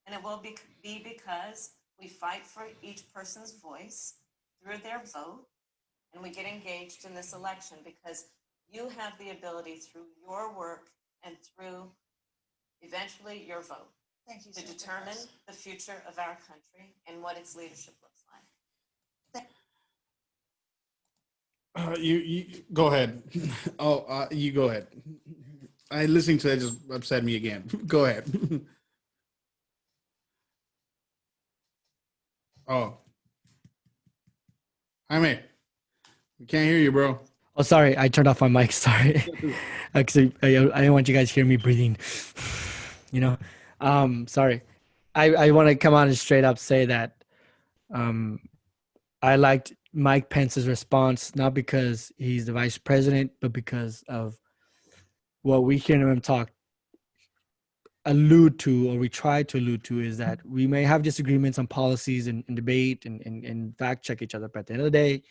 and it will be because we fight for each person's voice through their vote, and we get engaged in this election because you have the ability through your work and through eventually your vote Thank you, to Senator determine Harris. the future of our country and what its leadership looks like. You go ahead. Oh, you go ahead. I listening to that just upset me again. Go ahead. Oh, Jaime, we can't hear you, bro. Oh, sorry, I turned off my mic. Sorry, because I didn't want you guys to hear me breathing. Sorry. I want to come out and straight up say that I liked Mike Pence's response, not because he's the vice president, but because of what we hear him allude to, or we try to allude to, is that we may have disagreements on policies and debate and fact check each other, but at the end of the day,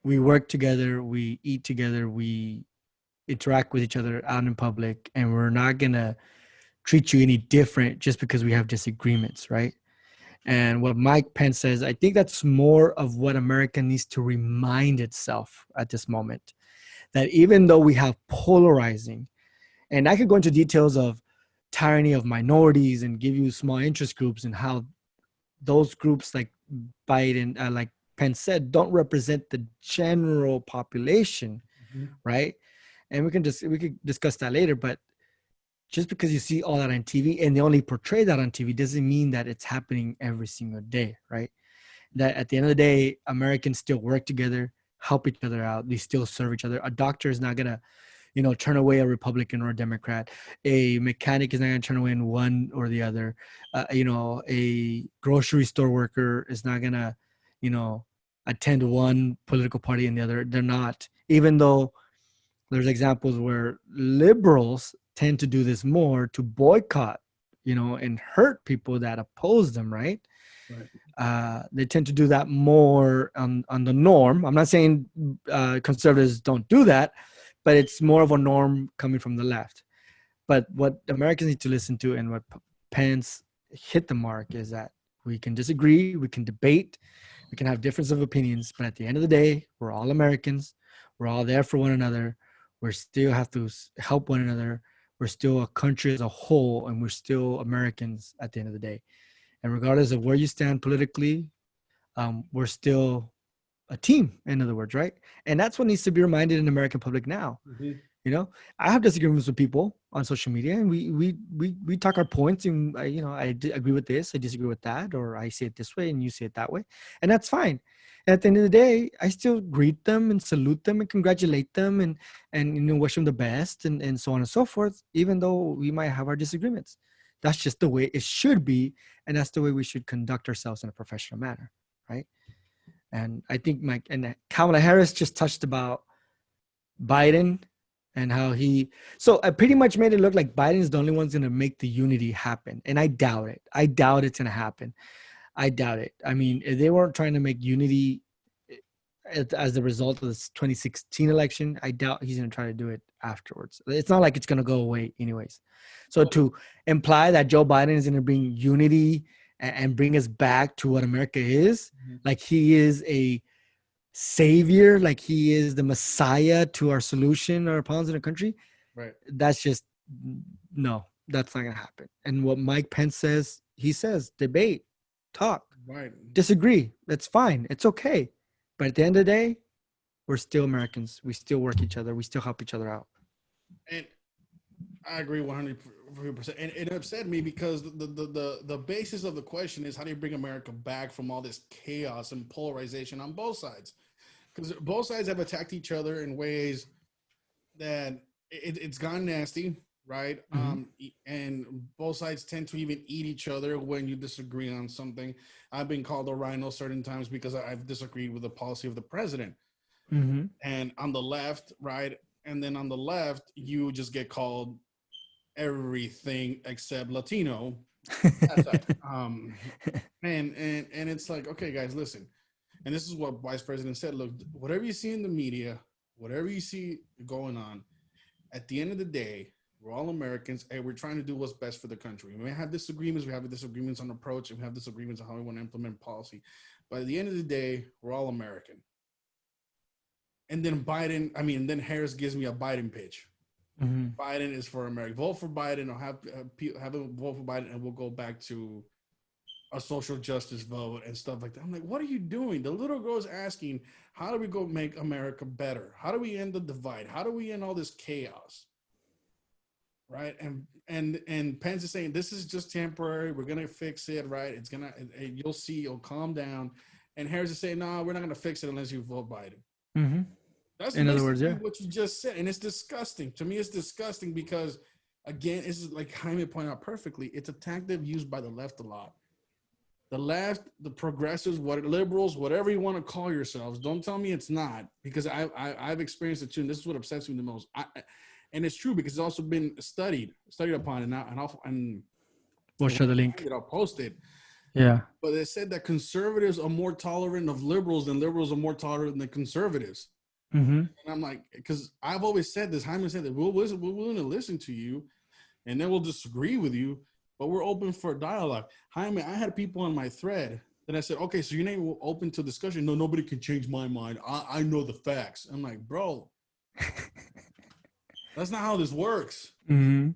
we work together, we eat together, we interact with each other out in public, and we're not gonna treat you any different just because we have disagreements, right? And what Mike Pence says, I think that's more of what America needs to remind itself at this moment, that even though we have polarizing, and I could go into details of tyranny of minorities and give you small interest groups and how those groups like Biden, like Pence said, don't represent the general population, right? And we could discuss that later, but just because you see all that on TV and they only portray that on TV doesn't mean that it's happening every single day, right? That at the end of the day, Americans still work together, help each other out. They still serve each other. A doctor is not gonna, turn away a Republican or a Democrat. A mechanic is not gonna turn away one or the other. A grocery store worker is not gonna, attend one political party and the other. They're not. Even though there's examples where liberals tend to do this more to boycott, and hurt people that oppose them, right? They tend to do that more on the norm. I'm not saying conservatives don't do that, but it's more of a norm coming from the left. But what Americans need to listen to, and what Pence hit the mark, is that we can disagree, we can debate, we can have difference of opinions, but at the end of the day, we're all Americans. We're all there for one another. We still have to help one another. We're still a country as a whole, and we're still Americans at the end of the day. And regardless of where you stand politically, we're still a team, in other words, right? And that's what needs to be reminded in the American public now. I have disagreements with people on social media, and we talk our points, and I agree with this, I disagree with that, or I say it this way and you say it that way, and that's fine. And at the end of the day, I still greet them and salute them and congratulate them and wish them the best and so on and so forth, even though we might have our disagreements. That's just the way it should be, and that's the way we should conduct ourselves in a professional manner, right? And I think Kamala Harris just touched about Biden and how so I pretty much made it look like Biden's the only one's going to make the unity happen. And I doubt it. I doubt it's going to happen. I doubt it. I mean, if they weren't trying to make unity as the result of this 2016 election, I doubt he's going to try to do it afterwards. It's not like it's going to go away anyways. So to imply that Joe Biden is going to bring unity and bring us back to what America is, like he is a savior, like he is the messiah to our solution, our problems in the country, Right. That's just, no, that's not gonna happen. And what Mike Pence says, he says debate, talk, Right. disagree, that's fine, it's okay, but at the end of the day, we're still Americans. We still work each other. We still help each other out. And I agree 100%. And it upset me because the basis of the question is, how do you bring America back from all this chaos and polarization on both sides? Because both sides have attacked each other in ways that it's gone nasty, right? And both sides tend to even eat each other when you disagree on something. I've been called a rhino certain times because I've disagreed with the policy of the president. And on the left, right? And then on the left, you just get called everything except Latino. And it's like, okay, guys, listen. And this is what Vice President said. Look, whatever you see in the media, whatever you see going on, at the end of the day, we're all Americans and we're trying to do what's best for the country. We may have disagreements. We have disagreements on approach, and we have disagreements on how we want to implement policy. But at the end of the day, we're all American. And then then Harris gives me a Biden pitch. Biden is for America. Vote for Biden, or have a vote for Biden, and we'll go back to a social justice vote and stuff like that. I'm like, what are you doing? The little girl is asking, how do we go make America better? How do we end the divide? How do we end all this chaos? Right? And Pence is saying, this is just temporary. We're gonna fix it, right? It's gonna, you'll see, you'll calm down. And Harris is saying, no, we're not gonna fix it unless you vote Biden. That's in other words, what you just said. And it's disgusting. To me, it's disgusting because, again, this is like Jaime pointed out perfectly. It's a tactic used by the left a lot. The left, the progressives, liberals, whatever you want to call yourselves, don't tell me it's not, because I've experienced it too. And this is what upsets me the most. And it's true because it's also been studied upon. And we'll share the link. I'll post it. Yeah. But they said that conservatives are more tolerant of liberals than liberals are more tolerant than conservatives. And I'm like, because I've always said this, Hyman said that we're willing to listen to you, and then we'll disagree with you, but we're open for dialogue. Hyman, I had people on my thread that I said, okay, so you're not open to discussion. No, nobody can change my mind. I know the facts. I'm like, bro, that's not how this works. You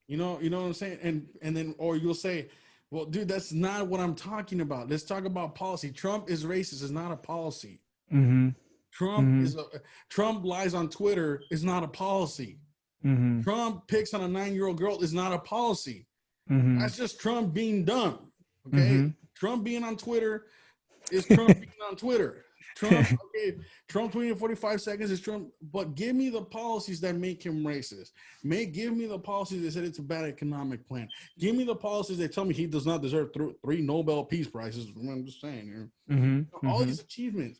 know what I'm saying? And then, or you'll say, well, dude, that's not what I'm talking about. Let's talk about policy. Trump is racist. It's not a policy. Trump lies on Twitter is not a policy. Trump picks on a 9-year-old girl is not a policy. That's just Trump being dumb. Okay, Trump being on Twitter is Trump being on Twitter. Trump tweeting 45 seconds is Trump. But give me the policies that make him racist. Give me the policies that said it's a bad economic plan. Give me the policies that tell me he does not deserve 3 Nobel Peace Prizes. I'm just saying here. All these achievements.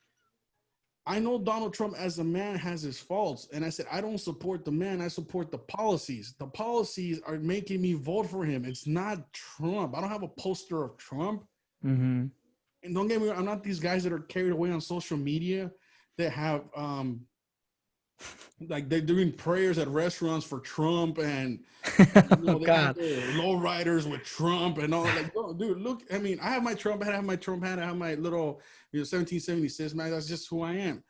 I know Donald Trump as a man has his faults, and I said, I don't support the man, I support the policies. The policies are making me vote for him. It's not Trump. I don't have a poster of Trump. And don't get me wrong, I'm not these guys that are carried away on social media that have, like they're doing prayers at restaurants for Trump, and low riders with Trump and all. Like, oh, dude, look, I mean, I have my Trump hat, I have my little 1776 man. That's just who I am.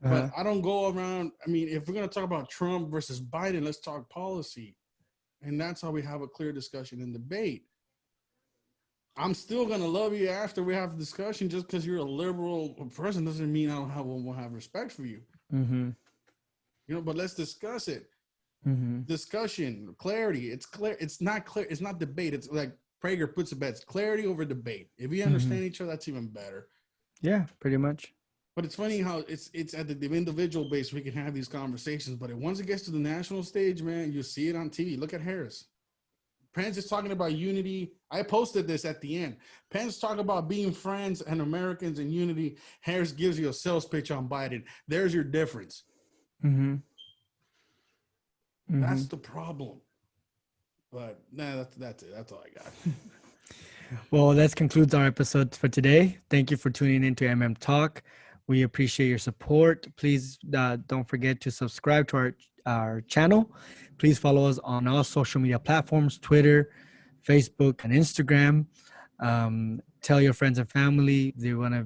But I don't go around. I mean, if we're gonna talk about Trump versus Biden, let's talk policy, and that's how we have a clear discussion and debate. I'm still gonna love you after we have a discussion. Just because you're a liberal person doesn't mean I won't have respect for you. But let's discuss it. Discussion, clarity. It's clear. It's not clear. It's not debate. It's like Prager puts it best. It's clarity over debate. If we understand each other, that's even better. Yeah, pretty much. But it's funny how it's at the individual base we can have these conversations. But once it gets to the national stage, man, you see it on TV. Look at Harris. Pence is talking about unity. I posted this at the end. Pence talking about being friends and Americans and unity. Harris gives you a sales pitch on Biden. There's your difference. That's the problem. But that's it. That's all I got. Well, that concludes our episode for today. Thank you for tuning in to Talk. We appreciate your support. Please don't forget to subscribe to our channel. Please follow us on all social media platforms, Twitter, Facebook, and Instagram. Tell your friends and family if they want to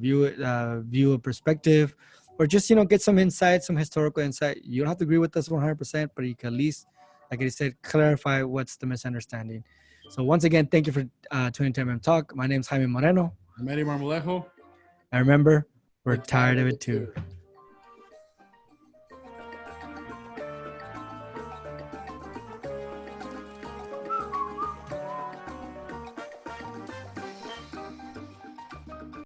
view a perspective, or just, get some insight, some historical insight. You don't have to agree with us 100%, but you can at least, like I said, clarify what's the misunderstanding. So once again, thank you for tuning to Talk. My name is Jaime Moreno. I'm Eddie Marmolejo. And remember, we're tired of it too.